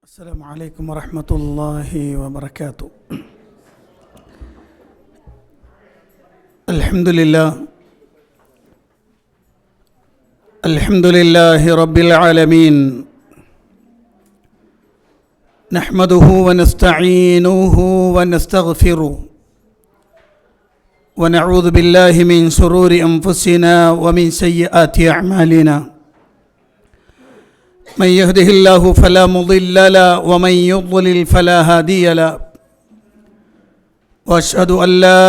السلام عليكم ورحمة الله وبركاته. الحمد لله رب العالمين، نحمده ونستعينه ونستغفره ونعوذ بالله من شرور أنفسنا ومن سيئات أعمالنا. من يهده الله فلا مضل له ومن يضلل فلا هادي له، واشهد ان لا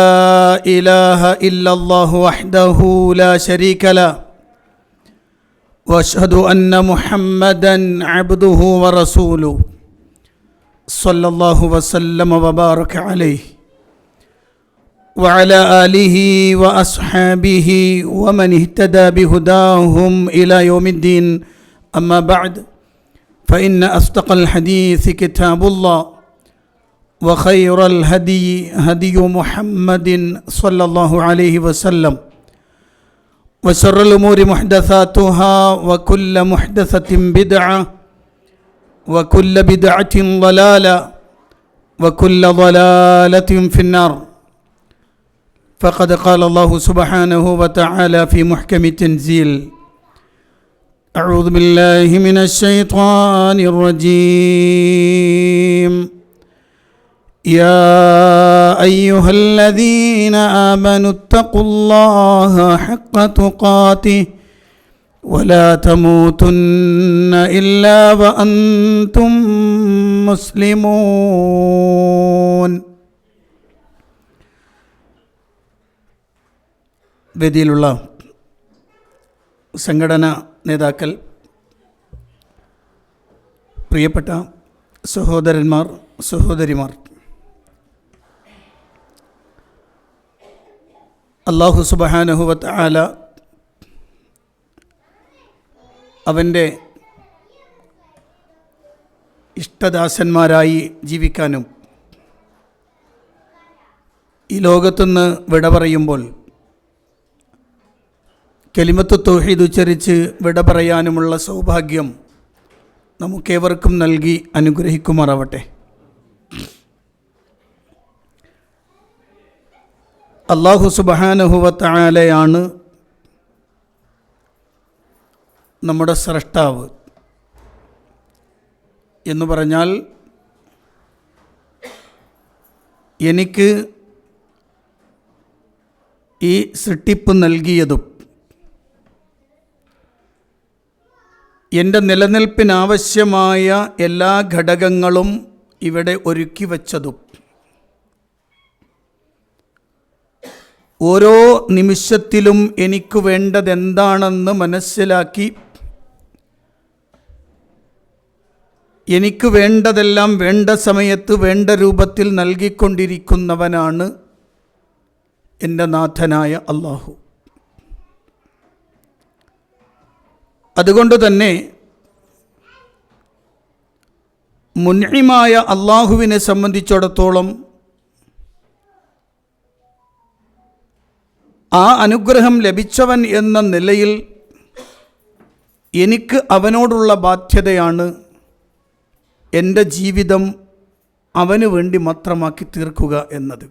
اله الا الله وحده لا شريك له، واشهد ان محمدا عبده ورسوله صلى الله وسلم وبارك عليه وعلى اله واصحابه ومن اهتدى بهداهم الى يوم الدين. أما بعد، فإن أصدق الحديث كتاب الله، وخير الهدي هدي محمد صلى الله عليه وسلم، وشر الأمور محدثاتها، وكل محدثة بدعة، وكل بدعة ضلالة، وكل ضلالة في النار. فقد قال الله سبحانه وتعالى في محكم التنزيل: أعوذ بالله من الشيطان الرجيم. يا أيها الذين آمنوا اتقوا الله حق تقاته ولا تموتن إلا وأنتم مسلمون. വേദിയിലുള്ള സംഘടനാ നേതാക്കൾ, പ്രിയപ്പെട്ട സഹോദരന്മാർ, സഹോദരിമാർ, അല്ലാഹു സുബ്ഹാനഹു വ തആല അവൻ്റെ ഇഷ്ടദാസന്മാരായി ജീവിക്കാനും ഈ ലോകത്തുനിന്ന് വിട പറയുമ്പോൾ കലിമത്ത് തൗഹീദ് ഉച്ചരിച്ച് വിട പറയാനുമുള്ള സൗഭാഗ്യം നമുക്കേവർക്കും നൽകി അനുഗ്രഹിക്കുമാറാവട്ടെ. അല്ലാഹു സുബ്ഹാനഹു വ തആലയാണ് നമ്മുടെ സ്രഷ്ടാവ് എന്ന് പറഞ്ഞാൽ, എനിക്ക് ഈ സൃഷ്ടിപ്പ് നൽകിയതും എൻ്റെ നിലനിൽപ്പിനാവശ്യമായ എല്ലാ ഘടകങ്ങളും ഇവിടെ ഒരുക്കി വച്ചതും ഓരോ നിമിഷത്തിലും എനിക്ക് വേണ്ടതെന്താണെന്ന് മനസ്സിലാക്കി എനിക്ക് വേണ്ടതെല്ലാം വേണ്ട സമയത്ത് വേണ്ട രൂപത്തിൽ നൽകിക്കൊണ്ടിരിക്കുന്നവനാണ് എൻ്റെ നാഥനായ അല്ലാഹു. അതുകൊണ്ട് തന്നെ മുൻഇമായ അല്ലാഹുവിനെ സംബന്ധിച്ചിടത്തോളം ആ അനുഗ്രഹം ലഭിച്ചവൻ എന്ന നിലയിൽ എനിക്ക് അവനോടുള്ള ബാധ്യതയാണ് എൻ്റെ ജീവിതം അവന് വേണ്ടി മാത്രമാക്കി തീർക്കുക എന്നത്.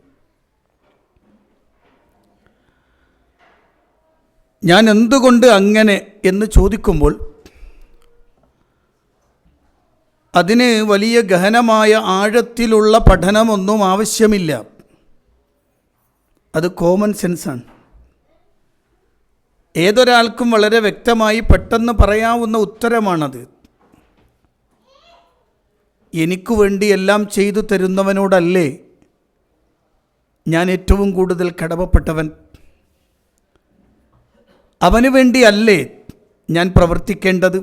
ഞാൻ എന്തുകൊണ്ട് അങ്ങനെ എന്ന് ചോദിക്കുമ്പോൾ അതിന് വലിയ ഗഹനമായ ആഴത്തിലുള്ള പഠനമൊന്നും ആവശ്യമില്ല. അത് കോമൺ സെൻസാണ്. ഏതൊരാൾക്കും വളരെ വ്യക്തമായി പെട്ടെന്ന് പറയാവുന്ന ഉത്തരമാണത്. എനിക്ക് വേണ്ടി എല്ലാം ചെയ്തു തരുന്നവനോടല്ലേ ഞാൻ ഏറ്റവും കൂടുതൽ കടമപ്പെട്ടവൻ? അവന് വേണ്ടിയല്ലേ ഞാൻ പ്രവർത്തിക്കേണ്ടത്?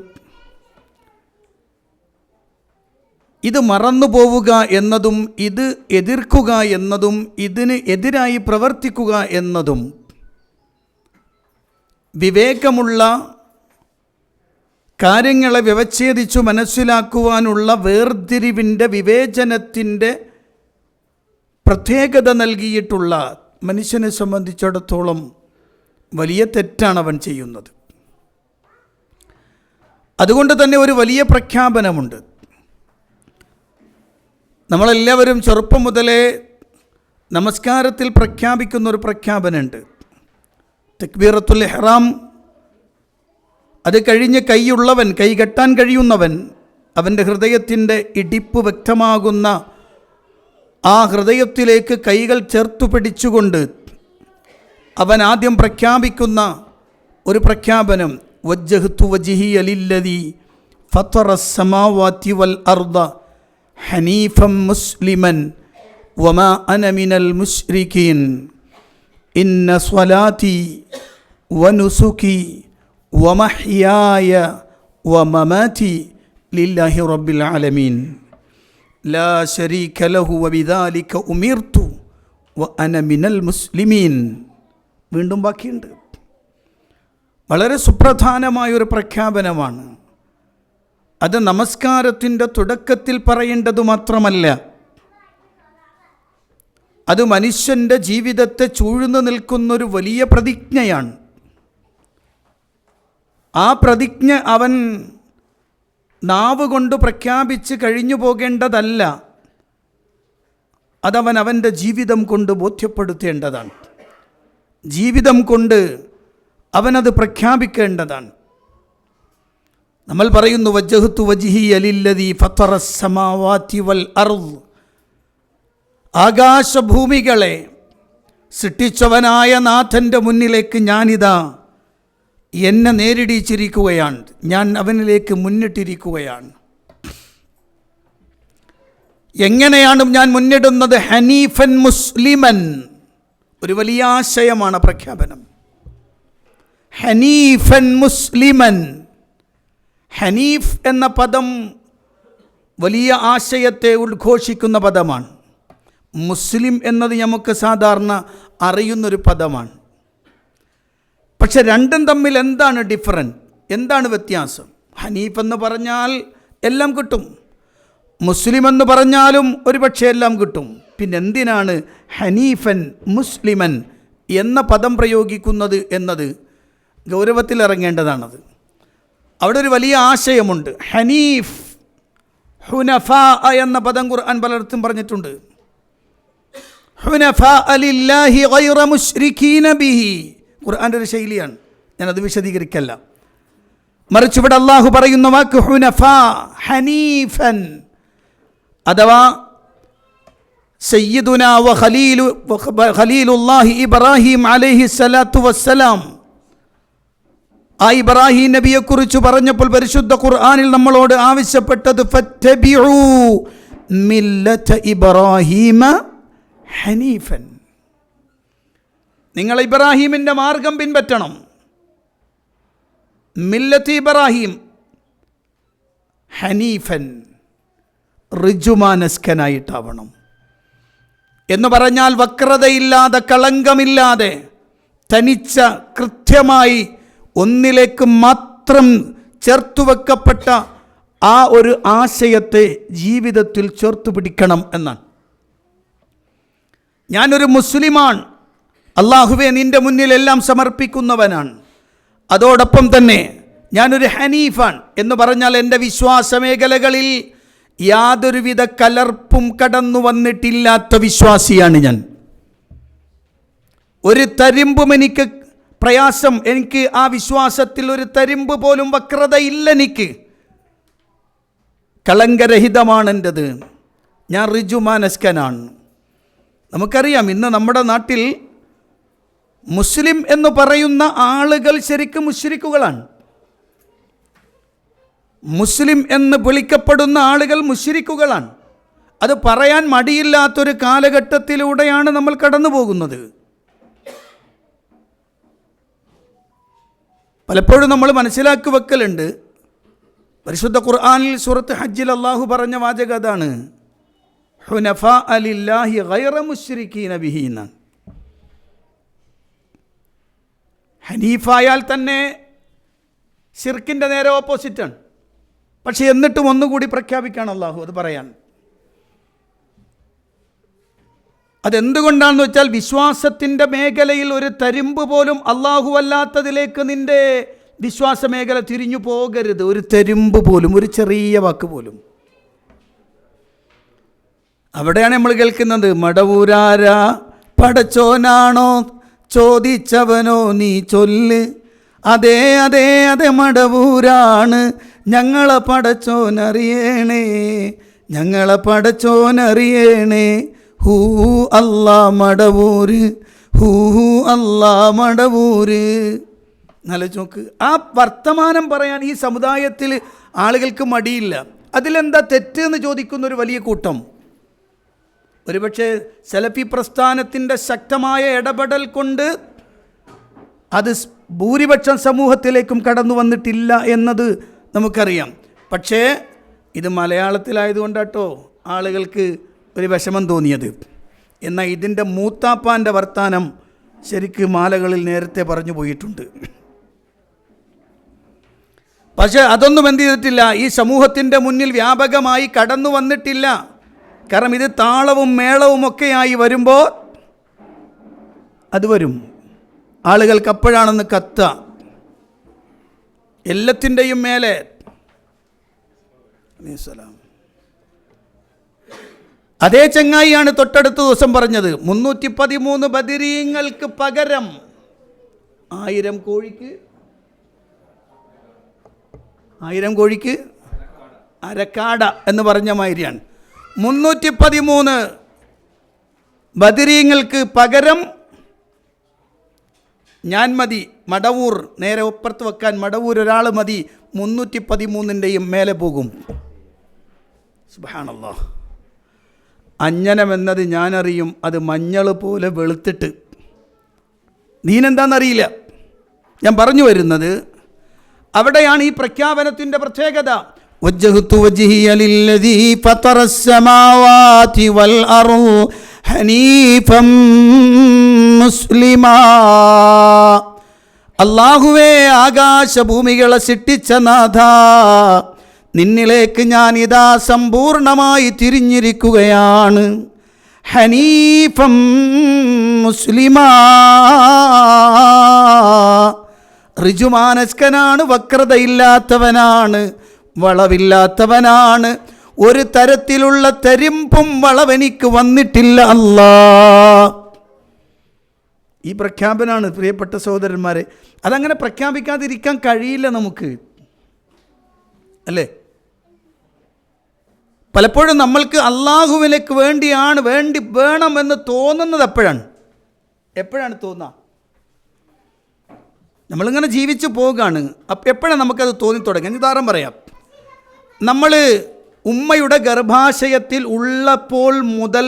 ഇത് മറന്നു പോവുക എന്നതും ഇത് എതിർക്കുക എന്നതും ഇതിന് എതിരായി പ്രവർത്തിക്കുക എന്നതും വിവേകമുള്ള കാര്യങ്ങളെ വ്യവച്ഛേദിച്ചു മനസ്സിലാക്കുവാനുള്ള വേർതിരിവിൻ്റെ വിവേചനത്തിൻ്റെ പ്രത്യേകത നൽകിയിട്ടുള്ള മനുഷ്യനെ സംബന്ധിച്ചിടത്തോളം വലിയ തെറ്റാണ് അവൻ ചെയ്യുന്നത്. അതുകൊണ്ട് തന്നെ ഒരു വലിയ പ്രഖ്യാപനമുണ്ട്. നമ്മളെല്ലാവരും ചെറുപ്പം മുതലേ നമസ്കാരത്തിൽ പ്രഖ്യാപിക്കുന്നൊരു പ്രഖ്യാപനമുണ്ട്. തക്ബീറത്തുൽ ഇഹ്റാം. അത് കഴിഞ്ഞ് കൈയുള്ളവൻ, കൈ കെട്ടാൻ കഴിയുന്നവൻ, അവൻ്റെ ഹൃദയത്തിൻ്റെ ഇടിപ്പ് വ്യക്തമാകുന്ന ആ ഹൃദയത്തിലേക്ക് കൈകൾ ചേർത്തു പിടിച്ചുകൊണ്ട് അവൻ ആദ്യം പ്രഖ്യാപിക്കുന്ന ഒരു പ്രഖ്യാപനം, വജ്ജഹ്തു വജ്ഹിയ ലില്ലദീ ഫത്തറസ് സമാവാതി വൽ അർദ ഹനീഫൻ മുസ്ലിമൻ വമാ അന മിനൽ മുശ്രികീൻ ഇന്ന സ്വലാത്തി വനുസുകി വമഹ്യായ വമമാതി ലില്ലാഹി റബ്ബിൽ ആലമീൻ ലാ ശരീക ലഹു വബിദാലിക ഉമിർതു വഅന മിനൽ മുസ്ലിമീൻ. വീണ്ടും ബാക്കിയുണ്ട്. വളരെ സുപ്രധാനമായൊരു പ്രഖ്യാപനമാണ്. അത് നമസ്കാരത്തിൻ്റെ തുടക്കത്തിൽ പറയേണ്ടതു മാത്രമല്ല, അത് മനുഷ്യൻ്റെ ജീവിതത്തെ ചൂഴ്ന്നു നിൽക്കുന്നൊരു വലിയ പ്രതിജ്ഞയാണ്. ആ പ്രതിജ്ഞ അവൻ നാവ് കൊണ്ട് പ്രഖ്യാപിച്ച് കഴിഞ്ഞു പോകേണ്ടതല്ല, അതവൻ അവൻ്റെ ജീവിതം കൊണ്ട് ബോധ്യപ്പെടുത്തേണ്ടതാണ്. ജീവിതം കൊണ്ട് അവനത് പ്രഖ്യാപിക്കേണ്ടതാണ്. നമ്മൾ പറയുന്നു, വജ്ജഹ്തു വജ്ഹിയ ലില്ലദീ ഫത്തറസ് സമാവാതി വൽ അർദ്. ആകാശഭൂമികളെ സൃഷ്ടിച്ചവനായ നാഥൻ്റെ മുന്നിലേക്ക് ഞാനിതാ എന്നെ നേരിടിച്ചിരിക്കുകയാണ്, ഞാൻ അവനിലേക്ക് മുന്നിട്ടിരിക്കുകയാണ്. എങ്ങനെയാണ് ഞാൻ മുന്നിടുന്നത്? ഹനീഫൻ മുസ്ലിമൻ. ഒരു വലിയ ആശയമാണ് പ്രഖ്യാപനം. ഹനീഫൻ മുസ്ലിമൻ. ഹനീഫ് എന്ന പദം വലിയ ആശയത്തെ ഉദ്ഘോഷിക്കുന്ന പദമാണ്. മുസ്ലിം എന്നത് നമുക്ക് സാധാരണ അറിയുന്നൊരു പദമാണ്. പക്ഷെ രണ്ടും തമ്മിൽ എന്താണ് ഡിഫറൻറ്റ്? എന്താണ് വ്യത്യാസം? ഹനീഫ് എന്ന് പറഞ്ഞാൽ എല്ലാം കിട്ടും, മുസ്ലിം എന്ന് പറഞ്ഞാലും ഒരുപക്ഷെ എല്ലാം കിട്ടും. പിന്നെ എന്തിനാണ് ഹനീഫൻ മുസ്ലിമൻ എന്ന പദം പ്രയോഗിക്കുന്നത് എന്നത് ഗൗരവത്തിലിറങ്ങേണ്ടതാണത്. അവിടെ ഒരു വലിയ ആശയമുണ്ട്. ഹനീഫ്, ഹുനഫാ എന്ന പദം ഖുർആൻ പലയിടത്തും പറഞ്ഞിട്ടുണ്ട്. ഹുനഫാ ലില്ലാഹി ഗൈറ മുശ്രികീന ബിഹി. ഖുർആൻ്റെ ഒരു ശൈലിയാണ്, ഞാനത് വിശദീകരിക്കല്ല. മറിച്ച് ഇവിടെ അള്ളാഹു പറയുന്ന വാക്ക് ഹുനഫാ, ഹനീഫൻ, അഥവാ സയ്യിദുനാ വ ഖലീലുല്ലാഹി ഇബ്രാഹിം അലൈഹി സ്വലാത്തു വസ്സലാം. ആ ഇബ്രാഹിം നബിയെക്കുറിച്ച് പറഞ്ഞപ്പോൾ പരിശുദ്ധ ഖുർആനിൽ നമ്മളോട് ആവശ്യപ്പെട്ടത് ഫത്തബിഉ മില്ലത ഇബ്രാഹീമ ഹനീഫൻ. നിങ്ങൾ ഇബ്രാഹീമിൻ്റെ മാർഗം പിൻപറ്റണം. മില്ലത്ത് ഇബ്രാഹിം ഹനീഫൻ, ഋജുമാനസ്കനായിട്ടാവണം എന്ന് പറഞ്ഞാൽ വക്രതയില്ലാതെ, കളങ്കമില്ലാതെ, തനിച്ച കൃത്യമായി ഒന്നിലേക്ക് മാത്രം ചേർത്തുവെക്കപ്പെട്ട ആ ഒരു ആശയത്തെ ജീവിതത്തിൽ ചേർത്തു പിടിക്കണം എന്നാണ്. ഞാനൊരു മുസ്ലിമാണ്, അള്ളാഹുവേ നിൻ്റെ മുന്നിൽ എല്ലാം സമർപ്പിക്കുന്നവനാണ്. അതോടൊപ്പം തന്നെ ഞാനൊരു ഹനീഫാണ് എന്ന് പറഞ്ഞാൽ എൻ്റെ വിശ്വാസ മേഖലകളിൽ യാതൊരുവിധ കലർപ്പും കടന്നു വന്നിട്ടില്ലാത്ത വിശ്വാസിയാണ് ഞാൻ. ഒരു തരിമ്പും എനിക്ക് പ്രയാസം, എനിക്ക് ആ വിശ്വാസത്തിൽ ഒരു തരിമ്പ് പോലും വക്രതയില്ല. എനിക്ക് കളങ്കരഹിതമാണ് എൻ്റെത്. ഞാൻ ഋജുമാനസ്കനാണ്. നമുക്കറിയാം, ഇന്ന് നമ്മുടെ നാട്ടിൽ മുസ്ലിം എന്ന് പറയുന്ന ആളുകൾ ശരിക്കും മുശ്രിക്കുകളാണ്. മുസ്ലിം എന്ന് വിളിക്കപ്പെടുന്ന ആളുകൾ മുശ്രിക്കുകളാണ്. അത് പറയാൻ മടിയില്ലാത്തൊരു കാലഘട്ടത്തിലൂടെയാണ് നമ്മൾ കടന്നു പോകുന്നത്. പലപ്പോഴും നമ്മൾ മനസ്സിലാക്കി വെക്കലുണ്ട്. പരിശുദ്ധ ഖുർആനിൽ സൂറത്ത് ഹജ്ജിൽ അള്ളാഹു പറഞ്ഞ വാചകം അതാണ്, ഹുനഫാ ലില്ലാഹി ഗൈറ മുശ്രികീന ബിഹി എന്നാണ്. ഹനീഫായാൽ തന്നെ ശിർക്കിൻ്റെ നേരെ ഓപ്പോസിറ്റാണ്. പക്ഷെ എന്നിട്ടും ഒന്നുകൂടി പ്രഖ്യാപിക്കുകയാണ് അള്ളാഹു അത് പറയാൻ. അതെന്തുകൊണ്ടാണെന്ന് വെച്ചാൽ വിശ്വാസത്തിൻ്റെ മേഖലയിൽ ഒരു തരിമ്പ് പോലും അള്ളാഹു അല്ലാത്തതിലേക്ക് നിൻ്റെ വിശ്വാസ മേഖല തിരിഞ്ഞു പോകരുത്. ഒരു തരിമ്പ് പോലും, ഒരു ചെറിയ വാക്ക് പോലും. അവിടെയാണ് നമ്മൾ കേൾക്കുന്നത്, മടവൂരാരാ പടച്ചോനാണോ ചോദിച്ചവനോ നീ ചൊല്ല്, അതേ അതേ അതെ മടവൂരാണ് ഞങ്ങളെ പടച്ചോനറിയണേ, ഞങ്ങളെ പടച്ചോനറിയണേ. ഹൂ അല്ലാ മടവൂര്, ഹൂ അല്ലാ മടവൂര്. നല്ല നോക്ക്, ആ വർത്തമാനം പറയാൻ ഈ സമുദായത്തിൽ ആളുകൾക്ക് മടിയില്ല. അതിലെന്താ തെറ്റ് എന്ന് ചോദിക്കുന്നൊരു വലിയ കൂട്ടം. ഒരുപക്ഷെ സലഫി പ്രസ്ഥാനത്തിൻ്റെ ശക്തമായ ഇടപെടൽ കൊണ്ട് അത് ഭൂരിപക്ഷം സമൂഹത്തിലേക്കും കടന്നു വന്നിട്ടില്ല എന്നത് നമുക്കറിയാം. പക്ഷേ ഇത് മലയാളത്തിലായതുകൊണ്ടാട്ടോ ആളുകൾക്ക് ഒരു വിഷമം തോന്നിയത്. എന്നാൽ ഇതിൻ്റെ മൂത്താപ്പാൻ്റെ വർത്താനം ശരിക്ക് മാലകളിൽ നേരത്തെ പറഞ്ഞു പോയിട്ടുണ്ട്. പക്ഷേ അതൊന്നും എന്ത് ചെയ്തിട്ടില്ല, ഈ സമൂഹത്തിൻ്റെ മുന്നിൽ വ്യാപകമായി കടന്നു വന്നിട്ടില്ല. കാരണം ഇത് താളവും മേളവും ഒക്കെയായി വരുമ്പോൾ അത് വരും, ആളുകൾക്ക് അപ്പോഴാണെന്ന് കത്ത എല്ലാത്തിൻ്റെയും മേലെ. അതേ ചങ്ങായിയാണ് തൊട്ടടുത്ത ദിവസം പറഞ്ഞത് 313 ബദരീങ്ങൾക്ക് പകരം 1000 കോഴിക്ക് അരക്കാട എന്ന് പറഞ്ഞ മാതിരിയാണ്. 313 ബദരീങ്ങൾക്ക് പകരം ഞാൻ മതി, മടവൂർ നേരെ ഒപ്പുറത്ത് വെക്കാൻ മടവൂർ ഒരാൾ മതി, 313ൻ്റെയും മേലെ പോകും. സുബ്ഹാനല്ലാഹ്. അഞ്ജനമെന്നത് ഞാനറിയും, അത് മഞ്ഞൾ പോലെ വെളുത്തിട്ട്. ദീനെന്താണെന്നറിയില്ല. ഞാൻ പറഞ്ഞു വരുന്നത് അവിടെയാണ് ഈ പ്രഖ്യാപനത്തിൻ്റെ പ്രത്യേകത. വജ്ജഹ്തു വജ്ഹിയ ലില്ലദീ ഫതറസ്സമാവാതി വൽ അർള് ഹനീഫൻ മുസ്ലിമാ. അല്ലാഹുവേ, ആകാശഭൂമികളെ സൃഷ്ടിച്ച നാഥ, നിന്നിലേക്ക് ഞാൻ ഇതാ സമ്പൂർണമായി തിരിഞ്ഞിരിക്കുകയാണ്. ഹനീഫൻ മുസ്ലിമാ, ഋജുമാനസ്കനാണ്, വക്രതയില്ലാത്തവനാണ്, വളവില്ലാത്തവനാണ്. ഒരു തരത്തിലുള്ള തരിമ്പും വളവെനിക്ക് വന്നിട്ടില്ല അല്ലാ. ഈ പ്രഖ്യാപനമാണ് പ്രിയപ്പെട്ട സഹോദരന്മാരെ. അതങ്ങനെ പ്രഖ്യാപിക്കാതിരിക്കാൻ കഴിയില്ല നമുക്ക്, അല്ലേ? പലപ്പോഴും നമ്മൾക്ക് അള്ളാഹുവിലേക്ക് വേണമെന്ന് തോന്നുന്നത് എപ്പോഴാണ് തോന്നുക? നമ്മളിങ്ങനെ ജീവിച്ച് പോവുകയാണ്. അപ്പം എപ്പോഴാണ് നമുക്കത് തോന്നിത്തുടങ്ങി? ഉദാഹരണം പറയാം. നമ്മൾ ഉമ്മയുടെ ഗർഭാശയത്തിൽ ഉള്ളപ്പോൾ മുതൽ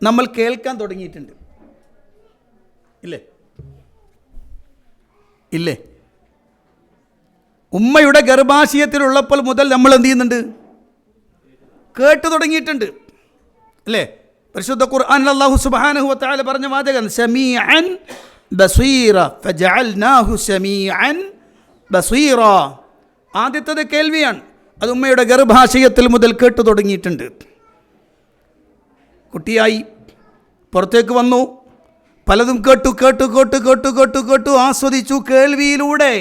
നമ്മൾ കേൾക്കാൻ തുടങ്ങിയിട്ടുണ്ട്, ഇല്ലേ? ഉമ്മയുടെ ഗർഭാശയത്തിലുള്ളപ്പോൾ മുതൽ നമ്മൾ എന്ത് ചെയ്യുന്നുണ്ട്? കേട്ടു തുടങ്ങിയിട്ടുണ്ട്, അല്ലേ? പരിശുദ്ധ ഖുർആനിൽ അല്ലാഹു സുബ്ഹാനഹു വ തആല പറഞ്ഞ വാചകം സമീഅൻ ബസീറ ഫജഅൽനാഹു സമീഅൻ ബസീറ. ആദ്യത്തേത് കേൾവിയാണ്. അത് ഉമ്മയുടെ ഗർഭാശയത്തിൽ മുതൽ കേട്ടു തുടങ്ങിയിട്ടുണ്ട്. കുട്ടിയായി പുറത്തേക്ക് വന്നു, പലതും കേട്ടു ആസ്വദിച്ചു. കേൾവിയിലൂടെ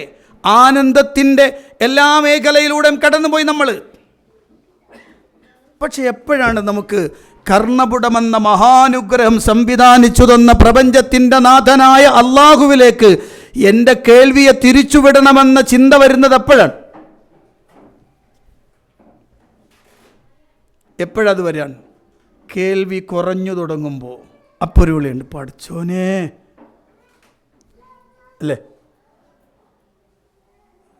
ആനന്ദത്തിൻ്റെ എല്ലാ മേഖലയിലൂടെയും കടന്നുപോയി നമ്മൾ. പക്ഷെ എപ്പോഴാണ് നമുക്ക് കർണപുടമെന്ന മഹാനുഗ്രഹം സംവിധാനിച്ചു തന്ന പ്രപഞ്ചത്തിൻ്റെ നാഥനായ അള്ളാഹുവിലേക്ക് എൻ്റെ കേൾവിയെ തിരിച്ചുവിടണമെന്ന ചിന്ത വരുന്നത്? എപ്പോഴത് വരാൻ? കേൾവി കുറഞ്ഞു തുടങ്ങുമ്പോൾ. അപ്പോൾ ഒരു വിളിയുണ്ട്, പഠിച്ചോനെ, അല്ലേ?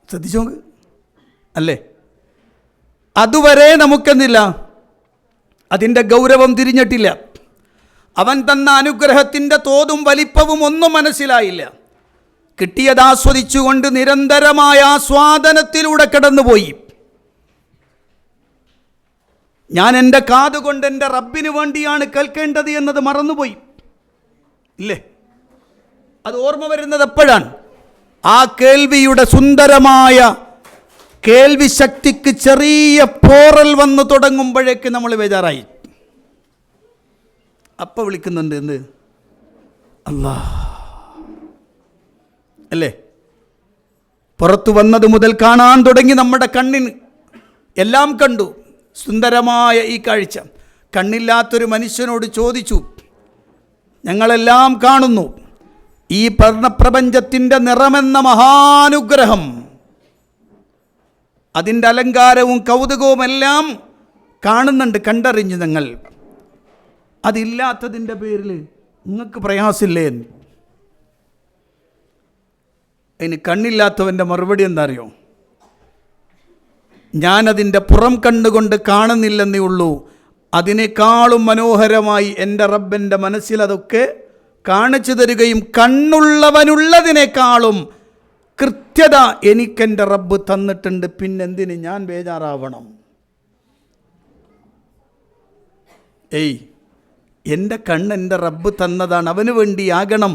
ശ്രദ്ധിച്ചോ, അല്ലേ? അതുവരെ നമുക്കെന്തില്ല, അതിൻ്റെ ഗൗരവം തിരിഞ്ഞിട്ടില്ല. അവൻ തന്ന അനുഗ്രഹത്തിൻ്റെ തോതും വലിപ്പവും ഒന്നും മനസ്സിലായില്ല. കിട്ടിയത് ആസ്വദിച്ചുകൊണ്ട് നിരന്തരമായ ആസ്വാദനത്തിലൂടെ കടന്നുപോയി. ഞാൻ എൻ്റെ കാതുകൊണ്ട് എൻ്റെ റബ്ബിന് വേണ്ടിയാണ് കേൾക്കേണ്ടത് എന്നത് മറന്നുപോയി, ഇല്ലേ? അത് ഓർമ്മ വരുന്നത് എപ്പോഴാണ്? ആ കേൾവിയുടെ സുന്ദരമായ കേൾവി ശക്തിക്ക് ചെറിയ പോറൽ വന്നു തുടങ്ങുമ്പോഴേക്ക് നമ്മൾ ബേജാറായി. അപ്പം വിളിക്കുന്നുണ്ട് എന്ത്? അല്ലാ, അല്ലേ? പുറത്തു വന്നത് മുതൽ കാണാൻ തുടങ്ങി നമ്മുടെ കണ്ണിന് എല്ലാം കണ്ടു. സുന്ദരമായ ഈ കാഴ്ച കണ്ണില്ലാത്തൊരു മനുഷ്യനോട് ചോദിച്ചു, ഞങ്ങളെല്ലാം കാണുന്നു, ഈ പ്രപഞ്ചത്തിൻ്റെ നിറമെന്ന മഹാനുഗ്രഹം, അതിൻ്റെ അലങ്കാരവും കൗതുകവും എല്ലാം കാണുന്നുണ്ട്, കണ്ടറിഞ്ഞു നിങ്ങൾ. അതില്ലാത്തതിൻ്റെ പേരിൽ നിങ്ങൾക്ക് പ്രയാസമില്ലേ? അതിന് കണ്ണില്ലാത്തവൻ്റെ മറുപടി എന്താ അറിയോ? ഞാനതിൻ്റെ പുറം കണ്ണുകൊണ്ട് കാണുന്നില്ലെന്നേ ഉള്ളൂ, അതിനേക്കാളും മനോഹരമായി എൻ്റെ റബ്ബൻ്റെ മനസ്സിലതൊക്കെ കാണിച്ചു തരികയും കണ്ണുള്ളവനുള്ളതിനേക്കാളും കൃത്യത എനിക്കെൻ്റെ റബ്ബ് തന്നിട്ടുണ്ട്, പിന്നെന്തിന് ഞാൻ ബേജാറാവണം? എൻ്റെ കണ്ണ് എൻ്റെ റബ്ബ് തന്നതാണ്, അവന് വേണ്ടിയാകണം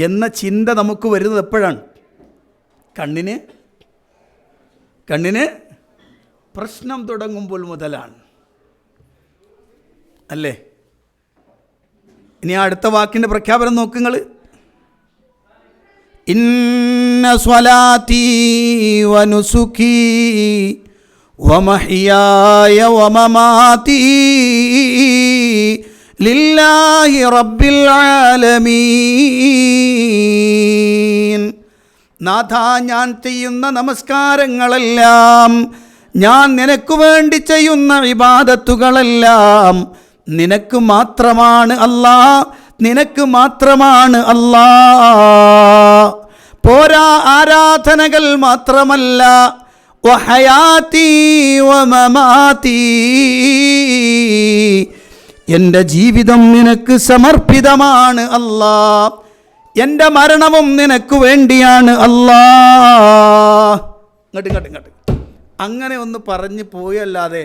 എന്ന ചിന്ത നമുക്ക് വരുന്നത് എപ്പോഴാണ്? കണ്ണിന് പ്രശ്നം തുടങ്ങുമ്പോൾ മുതലാണ്, അല്ലേ? ഇനി അടുത്ത വാക്കിൻ്റെ പ്രഖ്യാപനം നോക്കുങ്ങൾ. ഇന്ന സ്വലാത്തി വനുസുഖി വമഹ്യായ വമമാതി ലില്ലാഹി റബ്ബിൽ ആലമീൻ. നാഥ, ഞാൻ ചെയ്യുന്ന നമസ്കാരങ്ങളെല്ലാം, ഞാൻ നിനക്ക് വേണ്ടി ചെയ്യുന്ന ഇബാദത്തുകളെല്ലാം നിനക്ക് മാത്രമാണ് അല്ലാ, നിനക്ക് മാത്രമാണ് അല്ലാ. പോരാ, ആരാധനകൾ മാത്രമല്ല, വഹയാതി വമമാതി, എൻ്റെ ജീവിതം നിനക്ക് സമർപ്പിതമാണ് അല്ലാ, എൻ്റെ മരണവും നിനക്ക് വേണ്ടിയാണ് അല്ലാ. ഇങ്ങോട്ട് അങ്ങനെ ഒന്ന് പറഞ്ഞു പോയല്ലാതെ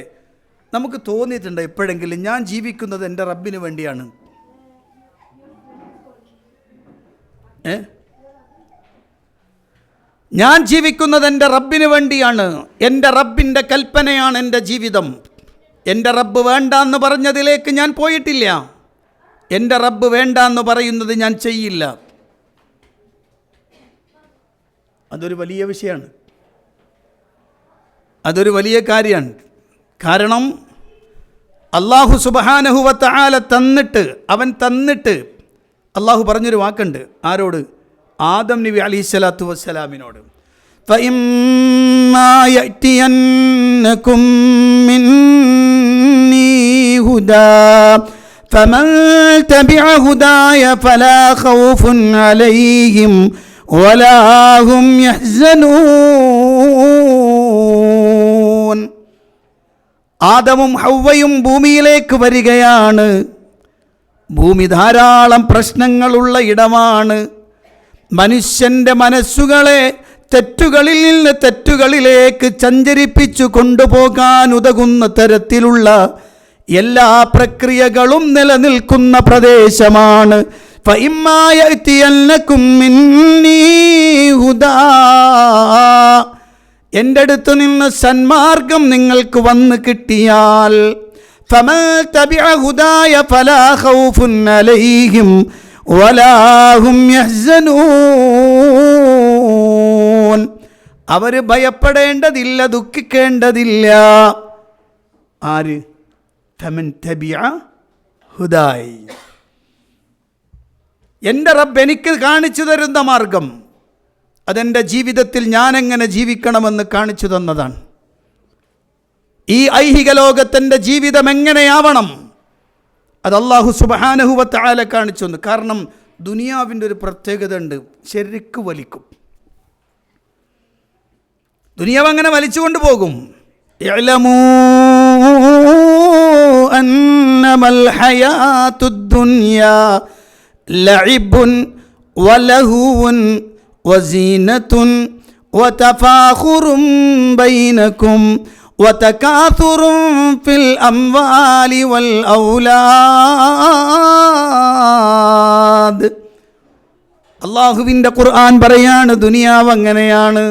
നമുക്ക് തോന്നിയിട്ടുണ്ട് എപ്പോഴെങ്കിലും ഞാൻ ജീവിക്കുന്നത് എൻ്റെ റബ്ബിന് വേണ്ടിയാണ്? ഞാൻ ജീവിക്കുന്നത് എൻ്റെ റബ്ബിന് വേണ്ടിയാണ്, എൻ്റെ റബ്ബിൻ്റെ കൽപ്പനയാണ് എൻ്റെ ജീവിതം. എൻ്റെ റബ്ബ് വേണ്ട എന്ന് പറഞ്ഞതിലേക്ക് ഞാൻ പോയിട്ടില്ല, എൻ്റെ റബ്ബ് വേണ്ട എന്ന് പറയുന്നത് ഞാൻ ചെയ്യില്ല. അതൊരു വലിയ വിഷയമാണ്, അതൊരു വലിയ കാര്യമാണ്. കാരണം അല്ലാഹു സുബ്ഹാനഹു വ തആല തന്നിട്ട് അല്ലാഹു പറഞ്ഞൊരു വാക്കുണ്ട്. ആരോട്? ആദം നബി അലൈഹിസ്സലാത്തു വസ്സലാമിനോട്. ഫഇമ്മാ യഅതിയന്നകും മിന്നീ ഹുദാ ഫമൻ തബിഅ ഹുദായ ഫലാ ഖൗഫുൻ അലൈഹിം വലാ ഹും യഹ്സനൂൻ. ആദമും ഹവ്വയും ഭൂമിയിലേക്ക് വരികയാണ്. ഭൂമി ധാരാളം പ്രശ്നങ്ങളുള്ള ഇടമാണ്. മനുഷ്യൻ്റെ മനസ്സുകളെ തെറ്റുകളിൽ നിന്ന് തെറ്റുകളിലേക്ക് സഞ്ചരിപ്പിച്ചു കൊണ്ടുപോകാൻ ഉതകുന്ന തരത്തിലുള്ള എല്ലാ പ്രക്രിയകളും നിലനിൽക്കുന്ന പ്രദേശമാണ്. ഫഇമ്മാ യഅതിയന്നകും മിന്നീ ഹുദാ, എൻ്റെ അടുത്ത് നിന്ന് സന്മാർഗം നിങ്ങൾക്ക് വന്ന് കിട്ടിയാൽ, ഫമൻ തബിഅ ഹുദായ ഫലാ ഖൗഫുൻ അലൈഹിം വലാ ഹും യഹ്സനൂൻ, അവർ ഭയപ്പെടേണ്ടതില്ല, ദുഃഖിക്കേണ്ടതില്ല. ആര്? ഫമൻ തബിഅ ഹുദായ, എൻ്റെ റബ്ബ് എനിക്ക് കാണിച്ചു തരുന്ന മാർഗം, അതെൻ്റെ ജീവിതത്തിൽ ഞാനെങ്ങനെ ജീവിക്കണമെന്ന് കാണിച്ചു തന്നതാണ്. ഈ ഐഹിക ലോകത്തിൻ്റെ ജീവിതം എങ്ങനെയാവണം, അത് അല്ലാഹു സുബ്ഹാനഹു വ തആല കാണിച്ചു തന്നു. കാരണം ദുനിയാവിൻ്റെ ഒരു പ്രത്യേകത ഉണ്ട്, ശരിക്ക് വലിക്കും. ദുനിയാവ് അങ്ങനെ വലിച്ചുകൊണ്ട് പോകും. ഇഅ്ലമൂ അന്നമൽ ഹയാത്തുദ് ദുനിയാ ലഇബുൻ വലഹുവുൻ വസീനത്തുൻ വതഫാഖുറുൻ ബൈനകും വതകാസുറുൻ ഫിൽ അംവാലി വൽ ഔലാദ്. അല്ലാഹുവിൻ്റെ ഖുർആൻ പറയാണ്, ദുനിയാവ് അങ്ങനെയാണ്.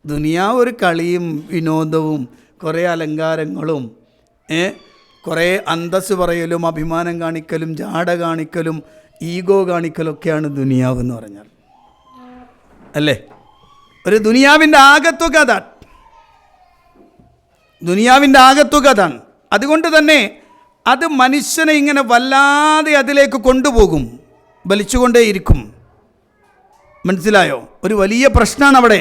ദുനിയാവ് ഒരു കളിയും വിനോദവും കുറേ അലങ്കാരങ്ങളും കുറേ അന്തസ് പറയലും അഭിമാനം കാണിക്കലും ജാട കാണിക്കലും ഈഗോ കാണിക്കലൊക്കെയാണ് ദുനിയാവ് എന്ന് പറഞ്ഞാൽ, അല്ലേ? ഒരു ദുനിയാവിൻ്റെ ആകത്തുക അതാണ്. ദുനിയാവിൻ്റെ ആകത്തുക അതാണ്. അതുകൊണ്ട് തന്നെ അത് മനുഷ്യനെ ഇങ്ങനെ വല്ലാതെ അതിലേക്ക് കൊണ്ടുപോകും, വലിച്ചുകൊണ്ടേയിരിക്കും. മനസ്സിലായോ? ഒരു വലിയ പ്രശ്നമാണ് അവിടെ.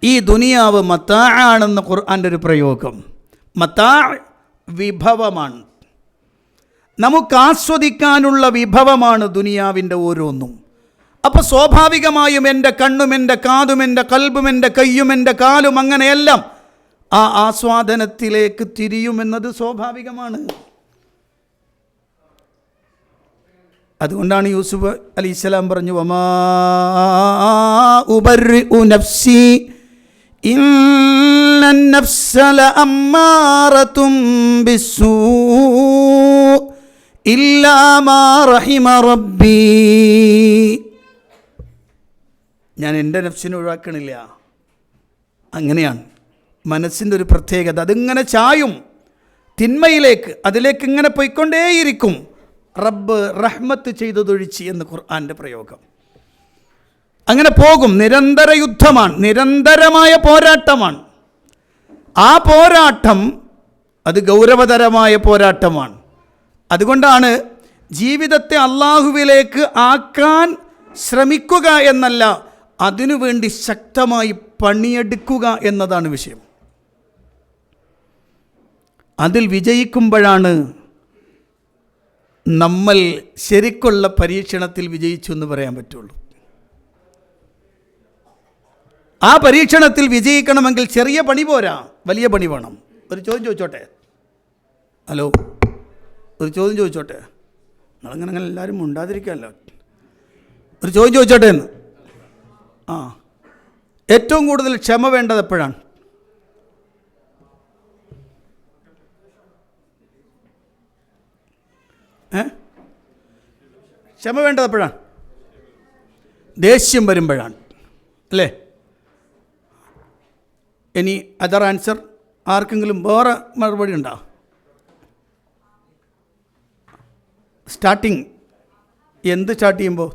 ഈ ദുനിയാവ് മത്താആണെന്ന് ഖുർആൻ്റെ ഒരു പ്രയോഗം. മത്താ വിഭവമാണ്, നമുക്ക് ആസ്വദിക്കാനുള്ള വിഭവമാണ് ദുനിയാവിൻ്റെ ഓരോന്നും. അപ്പോൾ സ്വാഭാവികമായും എൻ്റെ കണ്ണും എൻ്റെ കാതും എൻ്റെ കൽബും എൻ്റെ കയ്യും എൻ്റെ കാലും അങ്ങനെയെല്ലാം ആ ആസ്വാദനത്തിലേക്ക് തിരിയുമെന്നത് സ്വാഭാവികമാണ്. അതുകൊണ്ടാണ് യൂസുഫ് അലൈഹിസ്സലാം പറഞ്ഞു, വമാ ഉബർരിഉ നഫ്സി ഇന്നൻ നഫ്സ ലഅമ്മാറതും ബിസ്സൂ ഇല്ലാ മാ റഹിമ റബ്ബി. ഞാൻ എൻ്റെ നഫ്സിനെ ഒഴിവാക്കണില്ല. അങ്ങനെയാണ് മനസ്സിൻ്റെ ഒരു പ്രത്യേകത. അതിങ്ങനെ ചായും തിന്മയിലേക്ക്, അതിലേക്ക് ഇങ്ങനെ പോയിക്കൊണ്ടേയിരിക്കും. റബ്ബ് റഹ്മത്ത് ചെയ്തതൊഴിച്ച് എന്ന് ഖുർആൻ്റെ പ്രയോഗം. അങ്ങനെ പോകും. നിരന്തര യുദ്ധമാണ്, നിരന്തരമായ പോരാട്ടമാണ്. ആ പോരാട്ടം അത് ഗൗരവതരമായ പോരാട്ടമാണ്. അതുകൊണ്ടാണ് ജീവിതത്തെ അള്ളാഹുവിലേക്ക് ആക്കാൻ ശ്രമിക്കുക എന്നല്ല, അതിനുവേണ്ടി ശക്തമായി പണിയെടുക്കുക എന്നതാണ് വിഷയം. അതിൽ വിജയിക്കുമ്പോഴാണ് നമ്മൾ ശരിക്കുള്ള പരീക്ഷണത്തിൽ വിജയിച്ചു എന്ന് പറയാൻ പറ്റുള്ളൂ. ആ പരീക്ഷണത്തിൽ വിജയിക്കണമെങ്കിൽ ചെറിയ പണി പോരാ, വലിയ പണി വേണം. ഒരു ചോദ്യം ചോദിച്ചോട്ടെ? ഹലോ, ഒരു ചോദ്യം ചോദിച്ചോട്ടെ? നിങ്ങളങ്ങനെ എല്ലാവരും ഉണ്ടാതിരിക്കാമല്ലോ. ഒരു ചോദ്യം ചോദിച്ചോട്ടെ എന്ന്. ഏറ്റവും കൂടുതൽ ക്ഷമ വേണ്ടത് എപ്പോഴാണ്? ക്ഷമ വേണ്ടത് എപ്പോഴാണ്? ദേഷ്യം വരുമ്പോഴാണ്, അല്ലേ? ഇനി അതർ ആൻസർ ആർക്കെങ്കിലും വേറെ മറുപടി ഉണ്ടോ? സ്റ്റാർട്ടിങ് എന്ത് സ്റ്റാർട്ട് ചെയ്യുമ്പോൾ?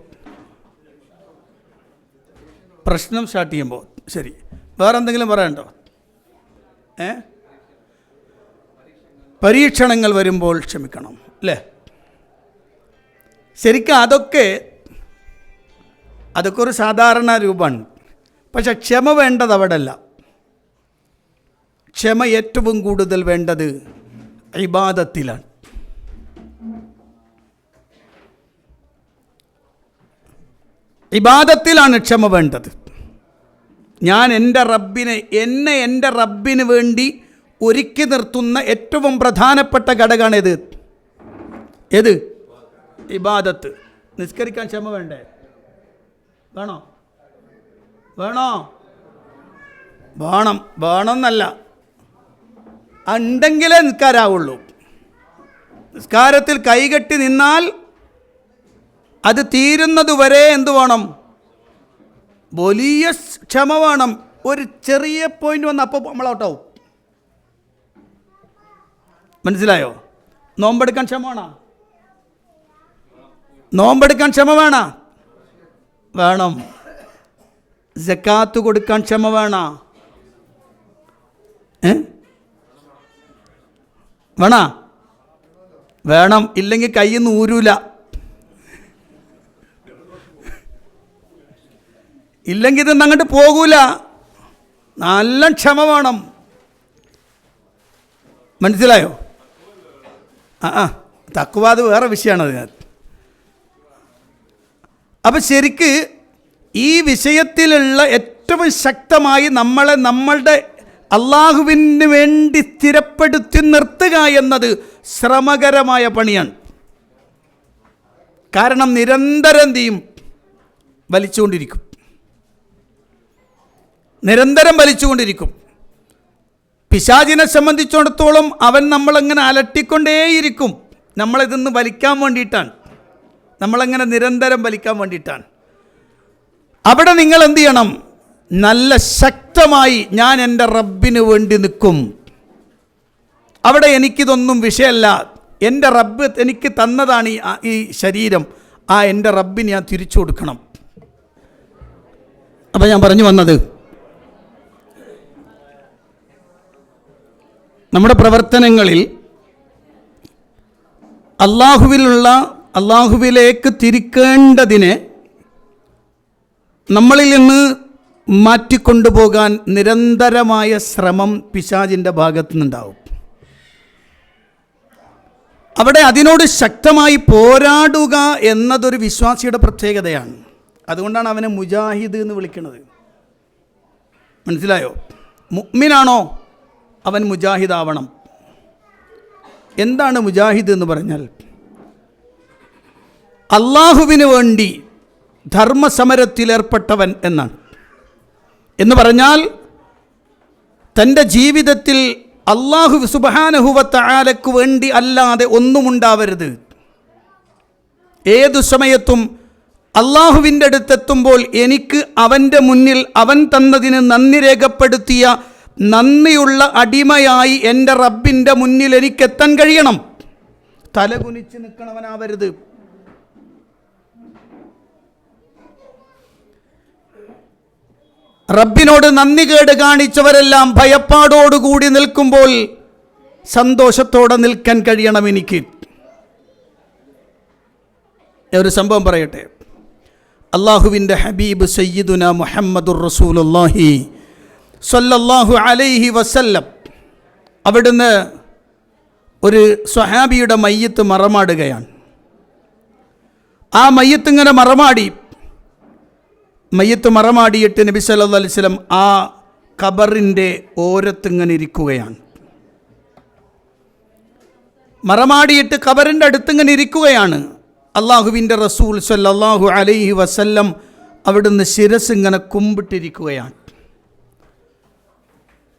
പ്രശ്നം സ്റ്റാർട്ട് ചെയ്യുമ്പോൾ. ശരി, വേറെ എന്തെങ്കിലും പറയാനുണ്ടോ? പരീക്ഷണങ്ങൾ വരുമ്പോൾ ക്ഷമിക്കണം, അല്ലേ? ശരിക്കും അതൊക്കെ ഒരു സാധാരണ രൂപമാണ്. പക്ഷെ ക്ഷമ വേണ്ടത് അവിടെ അല്ല. ക്ഷമ ഏറ്റവും കൂടുതൽ വേണ്ടത് ഇബാദത്തിലാണ്. ഇബാദത്തിലാണ് ക്ഷമ വേണ്ടത്. ഞാൻ എൻ്റെ റബ്ബിന് വേണ്ടി ഒരുക്കി നിർത്തുന്ന ഏറ്റവും പ്രധാനപ്പെട്ട ഘടകമാണ് ഏത്? ഇബാദത്ത്. നിസ്കരിക്കാൻ ക്ഷമ വേണ്ടേ? വേണോ? വേണമെന്നല്ല, ഉണ്ടെങ്കിലേ നിസ്കാരാവുള്ളൂ. നിസ്കാരത്തിൽ കൈകെട്ടി നിന്നാൽ അത് തീരുന്നത് വരെ എന്തു വേണം? വലിയ ക്ഷമ വേണം. ഒരു ചെറിയ പോയിന്റ് വന്ന് അപ്പോൾ നമ്മൾ ഔട്ടാവും. മനസ്സിലായോ? നോമ്പെടുക്കാൻ ക്ഷമ വേണം. നോമ്പെടുക്കാൻ ക്ഷമ വേണം. സക്കാത്ത് കൊടുക്കാൻ ക്ഷമ വേണം. ഇല്ലെങ്കിൽ കയ്യിൽ നിന്ന് ഊരൂല. ഇല്ലെങ്കിൽ ഇതൊന്നും അങ്ങോട്ട് പോകൂല. നല്ല ക്ഷമ വേണം. മനസ്സിലായോ? തഖ്വ അത് വേറെ വിഷയമാണ് അതിനകത്ത്. അപ്പം ശരിക്ക് ഈ വിഷയത്തിലുള്ള ഏറ്റവും ശക്തമായി നമ്മളുടെ അള്ളാഹുവിന് വേണ്ടി സ്ഥിരപ്പെടുത്തി നിർത്തുക എന്നത് ശ്രമകരമായ പണിയാണ്. കാരണം നിരന്തരം എന്ത് ചെയ്യും? നിരന്തരം വലിച്ചുകൊണ്ടിരിക്കും. പിശാചിനെ സംബന്ധിച്ചിടത്തോളം അവൻ നമ്മളങ്ങനെ അലട്ടിക്കൊണ്ടേയിരിക്കും. നമ്മളിതൊന്ന് വലിക്കാൻ വേണ്ടിയിട്ടാണ്, നമ്മളങ്ങനെ നിരന്തരം വലിക്കാൻ വേണ്ടിയിട്ടാണ്. അവിടെ നിങ്ങൾ എന്ത് ചെയ്യണം? നല്ല ശക്തമായി ഞാൻ എൻ്റെ റബ്ബിന് വേണ്ടി നിൽക്കും. അവിടെ എനിക്കിതൊന്നും വിഷയമല്ല. എൻ്റെ റബ്ബ് എനിക്ക് തന്നതാണ് ഈ ശരീരം. എൻ്റെ റബ്ബിന് ഞാൻ തിരിച്ചു കൊടുക്കണം. അപ്പം ഞാൻ പറഞ്ഞു വന്നത്, നമ്മുടെ പ്രവർത്തനങ്ങളിൽ അള്ളാഹുവിലേക്ക് തിരിക്കേണ്ടതിനെ നമ്മളിൽ നിന്ന് മാറ്റിക്കൊണ്ടുപോകാൻ നിരന്തരമായ ശ്രമം പിശാചിൻ്റെ ഭാഗത്തു നിന്നുണ്ടാവും. അവിടെ അതിനോട് ശക്തമായി പോരാടുക എന്നതൊരു വിശ്വാസിയുടെ പ്രത്യേകതയാണ്. അതുകൊണ്ടാണ് അവനെ മുജാഹിദ് എന്ന് വിളിക്കുന്നത്. മനസ്സിലായോ? മുഅ്മിനാണോ അവൻ മുജാഹിദ് ആവണം. എന്താണ് മുജാഹിദ് എന്ന് പറഞ്ഞാൽ? അള്ളാഹുവിന് വേണ്ടി ധർമ്മസമരത്തിലേർപ്പെട്ടവൻ എന്നാണ്. എന്ന് പറഞ്ഞാൽ തൻ്റെ ജീവിതത്തിൽ അള്ളാഹു സുബ്ഹാനഹു വ തആലയ്ക്ക് വേണ്ടി അല്ലാതെ ഒന്നുമുണ്ടാവരുത്. ഏതു സമയത്തും അള്ളാഹുവിൻ്റെ അടുത്തെത്തുമ്പോൾ എനിക്ക് അവൻ്റെ മുന്നിൽ അവൻ തന്നതിന് നന്ദി രേഖപ്പെടുത്തിയ നന്ദിയുള്ള അടിമയായി എൻ്റെ റബ്ബിൻ്റെ മുന്നിൽ എനിക്കെത്താൻ കഴിയണം. തലകുനിച്ച് നിൽക്കണവനാവരുത്. റബ്ബിനോട് നന്ദി കേട് കാണിച്ചവരെല്ലാം ഭയപ്പാടോടുകൂടി നിൽക്കുമ്പോൾ സന്തോഷത്തോടെ നിൽക്കാൻ കഴിയണം എനിക്ക്. ഒരു സംഭവം പറയട്ടെ. അള്ളാഹുവിൻ്റെ ഹബീബ് സയ്യിദുന മുഹമ്മദുർ റസൂലുള്ളാഹി സ്വല്ലല്ലാഹു അലൈഹി വസല്ലം അവിടുന്ന് ഒരു സ്വഹാബിയുടെ മയ്യത്ത് മറമാടുകയാണ്. ആ മയ്യത്ത് ഇങ്ങനെ മയ്യത്ത് മറമാടിയിട്ട് നബി സല്ലല്ലാഹു അലൈഹി വസല്ലം ആ ഖബറിൻ്റെ ഓരത്തിങ്ങനെ ഇരിക്കുകയാണ്. മറമാടിയിട്ട് ഖബറിൻ്റെ അടുത്തിങ്ങനെ ഇരിക്കുകയാണ്. അള്ളാഹുവിൻ്റെ റസൂൽ സല്ലല്ലാഹു അലൈഹി വസല്ലം അവിടുന്ന് ശിരസ് ഇങ്ങനെ കുമ്പിട്ടിരിക്കുകയാണ്.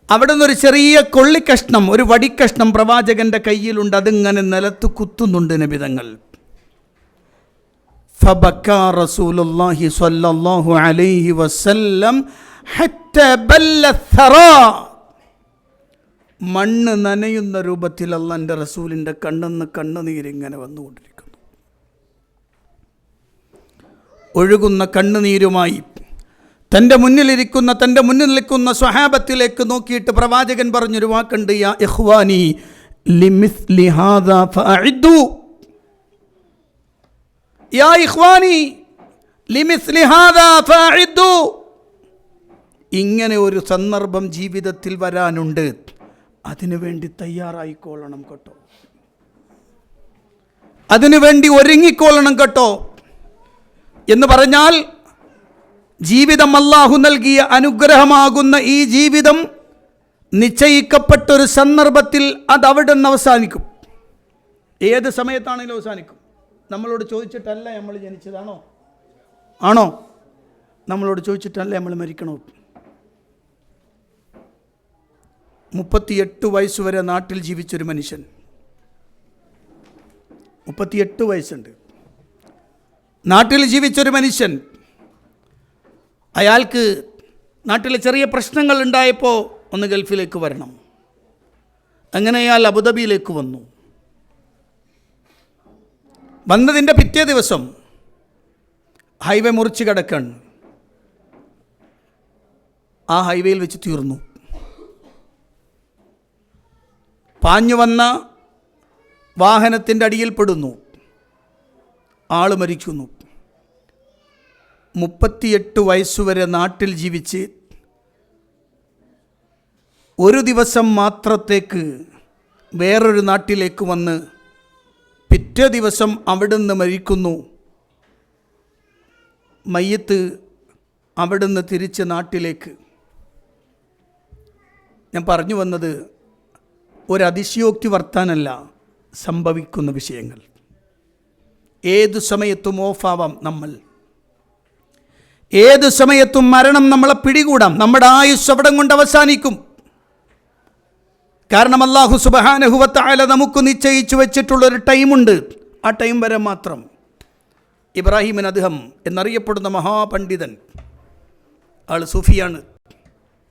അവിടുന്ന് ഒരു ചെറിയ കൊള്ളിക്കഷ്ണം, ഒരു വടിക്കഷ്ണം പ്രവാചകൻ്റെ കയ്യിലുണ്ട്. അതിങ്ങനെ നിലത്ത് കുത്തുന്നുണ്ട് നബിതങ്ങൾ. فبكى رسول الله صلى الله عليه وسلم حتى بل الثرى. മണ്ണ് നനയുന്ന രൂപത്തിൽ അള്ളാൻ്റെ റസൂലിൻ്റെ കണ്ണെന്ന് കണ്ണുനീരിങ്ങനെ വന്നുകൊണ്ടിരിക്കുന്നു. ഒഴുകുന്ന കണ്ണുനീരുമായി തൻ്റെ മുന്നിൽ നിൽക്കുന്ന സ്വഹാബത്തിലേക്ക് നോക്കിയിട്ട് പ്രവാചകൻ പറഞ്ഞൊരു വാക്കുണ്ട്, യാ ഇഖ്വാനി ലിമിസ്ലി ഹാദാ ഫഅഇദു. യാ ഇഖ്വാനി ലിമിസ്ലി ഹാദാ ഫഅഇദു. ഇങ്ങനെ ഒരു സന്ദർഭം ജീവിതത്തിൽ വരാനുണ്ട്, അതിനുവേണ്ടി തയ്യാറായിക്കൊള്ളണം കേട്ടോ, അതിനുവേണ്ടി ഒരുങ്ങിക്കൊള്ളണം കേട്ടോ. എന്ന് പറഞ്ഞാൽ ജീവിതം അല്ലാഹു നൽകിയ അനുഗ്രഹമാകുന്ന ഈ ജീവിതം നിശ്ചയിക്കപ്പെട്ടൊരു സന്ദർഭത്തിൽ അത് അവിടെ നിന്ന് അവസാനിക്കും. ഏത് സമയത്താണെങ്കിലും അവസാനിക്കും. നമ്മളോട് ചോദിച്ചിട്ടല്ല നമ്മൾ ജനിച്ചതാണോ? ആണോ? നമ്മളോട് ചോദിച്ചിട്ടല്ല നമ്മൾ മരിക്കണോ? 38 വയസ്സുവരെ നാട്ടിൽ ജീവിച്ചൊരു മനുഷ്യൻ, 38 വയസ്സുണ്ട്, നാട്ടിൽ ജീവിച്ചൊരു മനുഷ്യൻ, അയാൾക്ക് നാട്ടിൽ ചെറിയ പ്രശ്നങ്ങൾ ഉണ്ടായപ്പോൾ ഒന്ന് ഗൾഫിലേക്ക് വരണം. അങ്ങനെ അയാൾ അബുദാബിയിലേക്ക് വന്നു. വന്നതിൻ്റെ പിറ്റേ ദിവസം ഹൈവേ മുറിച്ച് കിടക്കാണ്. ആ ഹൈവേയിൽ വെച്ച് തീർന്നു. പാഞ്ഞു വന്ന വാഹനത്തിൻ്റെ അടിയിൽപ്പെടുന്നു, ആൾ മരിക്കുന്നു. 38 വയസ്സുവരെ നാട്ടിൽ ജീവിച്ച് ഒരു ദിവസം മാത്രത്തേക്ക് വേറൊരു നാട്ടിലേക്ക് വന്ന് പിറ്റേ ദിവസം അവിടുന്ന് മരിക്കുന്നു. മയ്യത്ത് അവിടുന്ന് തിരിച്ച് നാട്ടിലേക്ക്. ഞാൻ പറഞ്ഞു വന്നത് ഒരതിശയോക്തി വർത്താനല്ല, സംഭവിക്കുന്ന വിഷയങ്ങൾ. ഏതു സമയത്തും ഓഫാവാം നമ്മൾ, ഏതു സമയത്തും മരണം നമ്മളെ പിടികൂടാം. നമ്മുടെ ആയുസ് അവിടം കൊണ്ട് അവസാനിക്കും. കാരണം അല്ലാഹു സുബ്ഹാനഹു വ തആല നമുക്ക് നിശ്ചയിച്ചു വെച്ചിട്ടുള്ളൊരു ടൈമുണ്ട്. ആ ടൈം വരെ മാത്രം. ഇബ്രാഹിം അദ്ഹം എന്നറിയപ്പെടുന്ന മഹാപണ്ഡിതൻ, ആൾ സൂഫിയാണ്,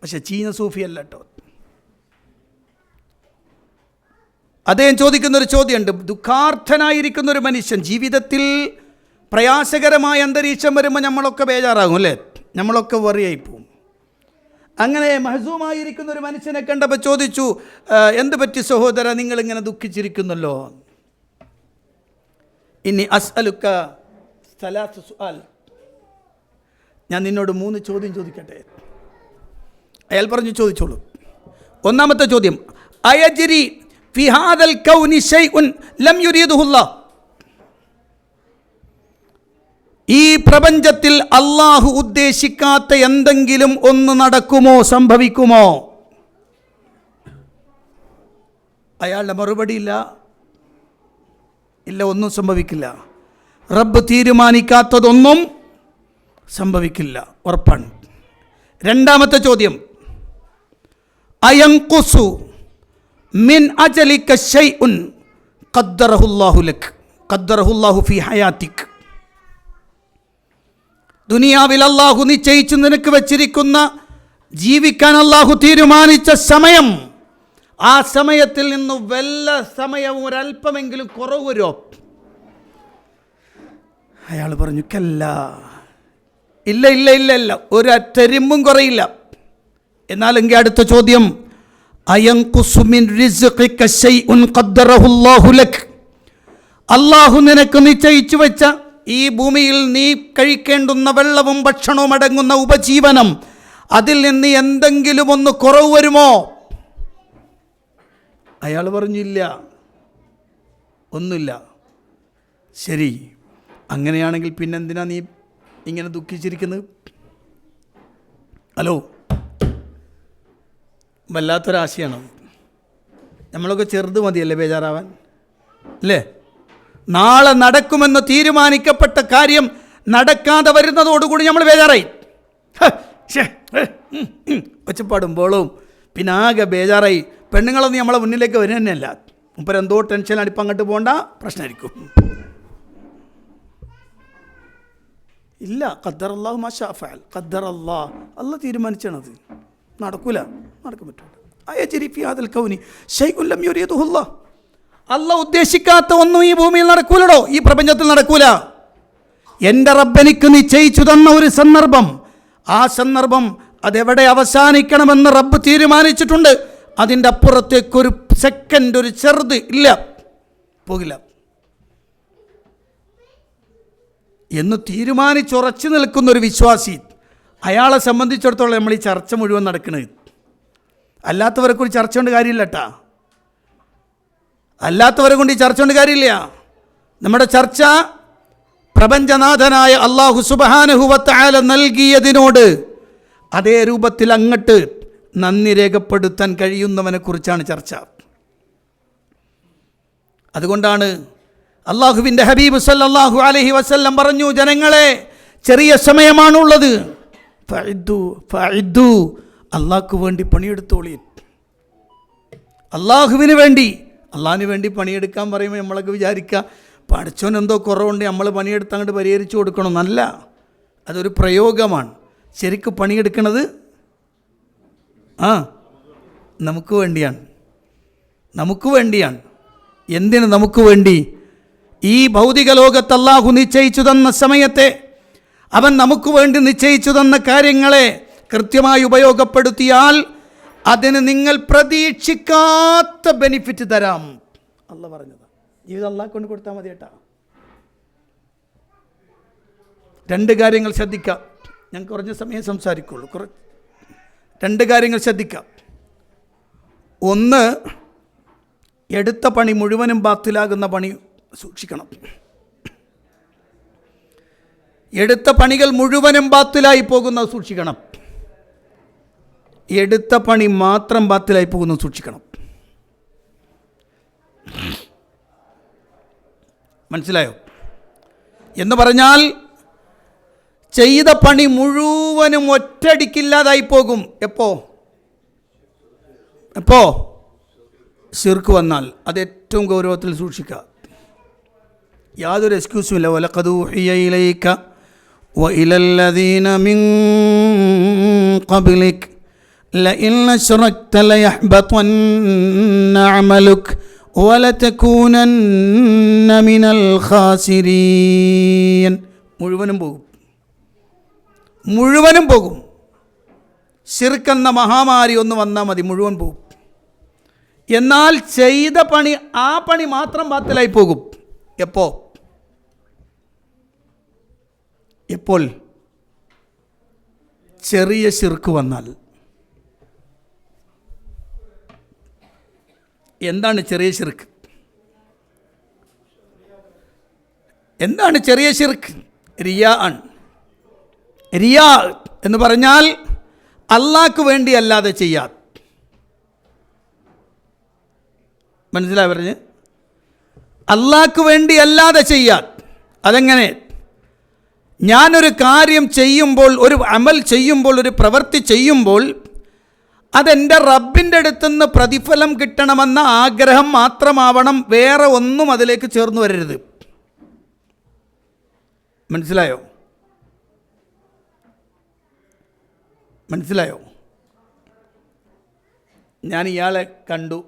പക്ഷെ ചീന സൂഫിയല്ല കേട്ടോ. അദ്ദേഹം ചോദിക്കുന്നൊരു ചോദ്യമുണ്ട്. ദുഃഖാർത്ഥനായിരിക്കുന്നൊരു മനുഷ്യൻ, ജീവിതത്തിൽ പ്രയാസകരമായ അന്തരീക്ഷം വരുമ്പോൾ നമ്മളൊക്കെ ബേജാറാകും അല്ലേ, നമ്മളൊക്കെ വറിയായിപ്പോവും. അങ്ങനെ മഹസൂമായിരിക്കുന്ന ഒരു മനുഷ്യനെ കണ്ടപ്പോൾ ചോദിച്ചു, എന്ത് പറ്റി സഹോദര, നിങ്ങളിങ്ങനെ ദുഃഖിച്ചിരിക്കുന്നല്ലോ? ഇനി അസ്അലുക സലാസ സുആൽ, ഞാൻ നിന്നോട് 3 ചോദ്യം ചോദിക്കട്ടെ? അയാൾ പറഞ്ഞു ചോദിച്ചോളൂ. ഒന്നാമത്തെ ചോദ്യം, അയജ്രി ഫി ഹാദൽ കൗനി ശൈഉൻ ലം യുരീദുഹുല്ലാഹ്, ഈ പ്രപഞ്ചത്തിൽ അള്ളാഹു ഉദ്ദേശിക്കാത്ത എന്തെങ്കിലും ഒന്ന് നടക്കുമോ, സംഭവിക്കുമോ? അയാളുടെ മറുപടി ഇല്ല, ഒന്നും സംഭവിക്കില്ല. റബ്ബ് തീരുമാനിക്കാത്തതൊന്നും സംഭവിക്കില്ല, ഉറപ്പാണ്. രണ്ടാമത്തെ ചോദ്യം, അയൻഖുസു മിൻ അജലിക ശൈഉൻ ഖദ്ദറഹുല്ലാഹു ലക് ഖദ്ദറഹുല്ലാഹു ഫീ ഹയാതിക്, ദുനിയാവിൽ അള്ളാഹു നിശ്ചയിച്ചു നിനക്ക് വെച്ചിരിക്കുന്ന ജീവിക്കാൻ അള്ളാഹു തീരുമാനിച്ച സമയം, ആ സമയത്തിൽ നിന്ന് വല്ല സമയവും ഒരല്പമെങ്കിലും കുറവ് വരുമോ? അയാൾ പറഞ്ഞു കല്ല, ഇല്ല ഇല്ല ഇല്ല ഇല്ല, ഒരു തരിമ്പും കുറയില്ല. എന്നാലെങ്കിൽ അടുത്ത ചോദ്യം, അയൻഖുസു മിൻ റിസ്ഖിക ശൈഉൻ ഖദ്ദറഹുല്ലാഹു ലക്, അള്ളാഹു നിനക്ക് നിശ്ചയിച്ചു വെച്ച ഈ ഭൂമിയിൽ നീ കഴിക്കേണ്ടുന്ന വെള്ളവും ഭക്ഷണവും അടങ്ങുന്ന ഉപജീവനം, അതിൽ നിന്ന് എന്തെങ്കിലും ഒന്ന് കുറവ് വരുമോ? അയാൾ പറഞ്ഞില്ല, ഒന്നുമില്ല. ശരി, അങ്ങനെയാണെങ്കിൽ പിന്നെന്തിനാ നീ ഇങ്ങനെ ദുഃഖിച്ചിരിക്കുന്നത്? ഹലോ, വല്ലാത്തൊരാശയാണ്. നമ്മളൊക്കെ ചെറുത് മതിയല്ലേ ബേജാറാവാൻ, അല്ലേ? നാളെ നടക്കുമെന്ന് തീരുമാനിക്കപ്പെട്ട കാര്യം നടക്കാതെ വരുന്നതോടുകൂടി നമ്മൾ ബേജാറായി, ഒച്ചപ്പാടും ബോളവും, പിന്നെ ആകെ ബേജാറായി. പെണ്ണുങ്ങളൊന്നും നമ്മളെ മുന്നിലേക്ക് വരും തന്നെയല്ല, മുപ്പരെന്തോ ടെൻഷനാണ്, ഇപ്പം അങ്ങോട്ട് പോകണ്ട, പ്രശ്നമായിരിക്കും. ഇല്ല, ഖദ്ദറല്ലാഹു മാ ശാ ഫഅൽ, ഖദ്ദറല്ലാഹ്, അല്ലാഹ് തീരുമാനിച്ചാണത്, നടക്കൂല, നടക്കാൻ പറ്റില്ല. അയജ്രി ഫീ ഹാദൽ കൗനി ശൈഉൻ ലം യുരീദുഹുല്ലാഹ്, അല്ലാഹ് ഉദ്ദേശിക്കാത്ത ഒന്നും ഈ ഭൂമിയിൽ നടക്കൂലടോ, ഈ പ്രപഞ്ചത്തിൽ നടക്കൂല. എൻ്റെ റബ്ബെനിക്ക് നിശ്ചയിച്ചു തന്ന ഒരു സന്ദർഭം, ആ സന്ദർഭം അതെവിടെ അവസാനിക്കണമെന്ന് റബ്ബ് തീരുമാനിച്ചിട്ടുണ്ട്. അതിൻ്റെ അപ്പുറത്തേക്കൊരു സെക്കൻഡ്, ഒരു ചെറുത് ഇല്ല, പോകില്ല എന്ന് തീരുമാനിച്ചുറച്ചു നിൽക്കുന്നൊരു വിശ്വാസി, അയാളെ സംബന്ധിച്ചിടത്തോളം നമ്മൾ ഈ ചർച്ച മുഴുവൻ നടക്കുന്നത്. അല്ലാത്തവരെ കൊണ്ട് ചർച്ച കൊണ്ട് കാര്യമില്ല കേട്ടാ, അല്ലാത്തവരെ കൊണ്ട് ഈ ചർച്ച കൊണ്ട് കാര്യമില്ല. നമ്മുടെ ചർച്ച പ്രപഞ്ചനാഥനായ അല്ലാഹു സുബ്ഹാനഹു വ തആല നൽകിയതിനോട് അതേ രൂപത്തിൽ അങ്ങട്ട് നന്ദി രേഖപ്പെടുത്താൻ കഴിയുന്നവനെ കുറിച്ചാണ് ചർച്ച. അതുകൊണ്ടാണ് അള്ളാഹുവിൻ്റെ ഹബീബ് സല്ലല്ലാഹു അലൈഹി വസല്ലം പറഞ്ഞു, ജനങ്ങളെ, ചെറിയ സമയമാണുള്ളത്, ഫഅഇദ്ദു, അള്ളാഹ്ക്ക് വേണ്ടി പണിയെടുത്തോളി. അള്ളാഹുവിന് വേണ്ടി, അള്ളാഹിന് വേണ്ടി പണിയെടുക്കാൻ പറയുമ്പോൾ നമ്മളൊക്കെ വിചാരിക്കുക പഠിച്ചോൻ എന്തോ കുറവുണ്ട്, നമ്മൾ പണിയെടുത്ത് അങ്ങോട്ട് പരിഹരിച്ചു കൊടുക്കണമെന്നല്ല. അതൊരു പ്രയോഗമാണ്. ശരിക്കും പണിയെടുക്കുന്നത് നമുക്ക് വേണ്ടിയാണ്, നമുക്ക് വേണ്ടിയാണ്. എന്തിന് നമുക്ക് വേണ്ടി? ഈ ഭൗതിക ലോകത്ത് അല്ലാഹു നിശ്ചയിച്ചു തന്ന സമയത്തെ, അവൻ നമുക്ക് വേണ്ടി നിശ്ചയിച്ചു തന്ന കാര്യങ്ങളെ കൃത്യമായി ഉപയോഗപ്പെടുത്തിയാൽ അതിന് നിങ്ങൾ പ്രതീക്ഷിക്കാത്ത ബെനിഫിറ്റ് തരാം. അല്ലാഹു പറഞ്ഞത് ജീവിതം അല്ലാഹു കൊണ്ട് കൊടുത്താൽ മതി കേട്ടാ. 2 കാര്യങ്ങൾ ശ്രദ്ധിക്കാം, ഞാൻ കുറഞ്ഞ സമയം സംസാരിക്കുള്ളൂ. 2 കാര്യങ്ങൾ ശ്രദ്ധിക്കാം. ഒന്ന്, എടുത്ത പണി മുഴുവനും ബാത്തിലാകുന്ന പണി സൂക്ഷിക്കണം. എടുത്ത പണികൾ മുഴുവനും ബാത്തിലായി പോകുന്നത് സൂക്ഷിക്കണം. എടുത്ത പണി മാത്രം ബാത്തിലായി പോകുന്നത് സൂക്ഷിക്കണം. മനസ്സിലായോ? എന്ന് പറഞ്ഞാൽ ചെയ്ത പണി മുഴുവനും ഒറ്റടിക്കില്ലാതായി പോകും. എപ്പോ ശിർക്ക് വന്നാൽ അത് ഏറ്റവും ഗൗരവത്തിൽ സൂക്ഷിക്കുക. യാതൊരു എക്സ്ക്യൂസും ഇല്ല. വലഖദ് ഊഹിയ ഇലൈക വഇലല്ലദീന മിൻ ഖബ്ലിക ലഇൻ അശ്റക്ത ലയഹ്ബതന്ന അമലുക വലതകൂനന്ന മിനൽ ഖാസിരീൻ. മുഴുവനും പോകും. ശിർക്കെന്ന മഹാമാരി ഒന്ന് വന്നാൽ മതി, മുഴുവൻ പോകും. എന്നാൽ ചെയ്ത പണി, ആ പണി മാത്രം ബാത്തിലായി പോകും. എപ്പോ? ഇപ്പോൾ ചെറിയ ശിർക്ക് വന്നാൽ, എന്താണ് ചെറിയ ശിർക്ക്? എന്താണ് ചെറിയ ശിർക്ക്? റിയാ ആണ്. റിയാ എന്ന് പറഞ്ഞാൽ അള്ളാഹ്ക്ക് വേണ്ടി അല്ലാതെ ചെയ്യാം. മനസ്സിലായി പറഞ്ഞ്? അള്ളാഹ്ക്ക് വേണ്ടി അല്ലാതെ ചെയ്യാം. അതെങ്ങനെ? ഞാനൊരു കാര്യം ചെയ്യുമ്പോൾ, ഒരു അമൽ ചെയ്യുമ്പോൾ, ഒരു പ്രവൃത്തി ചെയ്യുമ്പോൾ അതെൻ്റെ റബ്ബിൻ്റെ അടുത്തുനിന്ന് പ്രതിഫലം കിട്ടണമെന്ന ആഗ്രഹം മാത്രമാവണം, വേറെ ഒന്നും അതിലേക്ക് ചേർന്ന് വരരുത്. മനസ്സിലായോ? മനസ്സിലായോ? ഞാൻ ഇയാളെ കണ്ടു,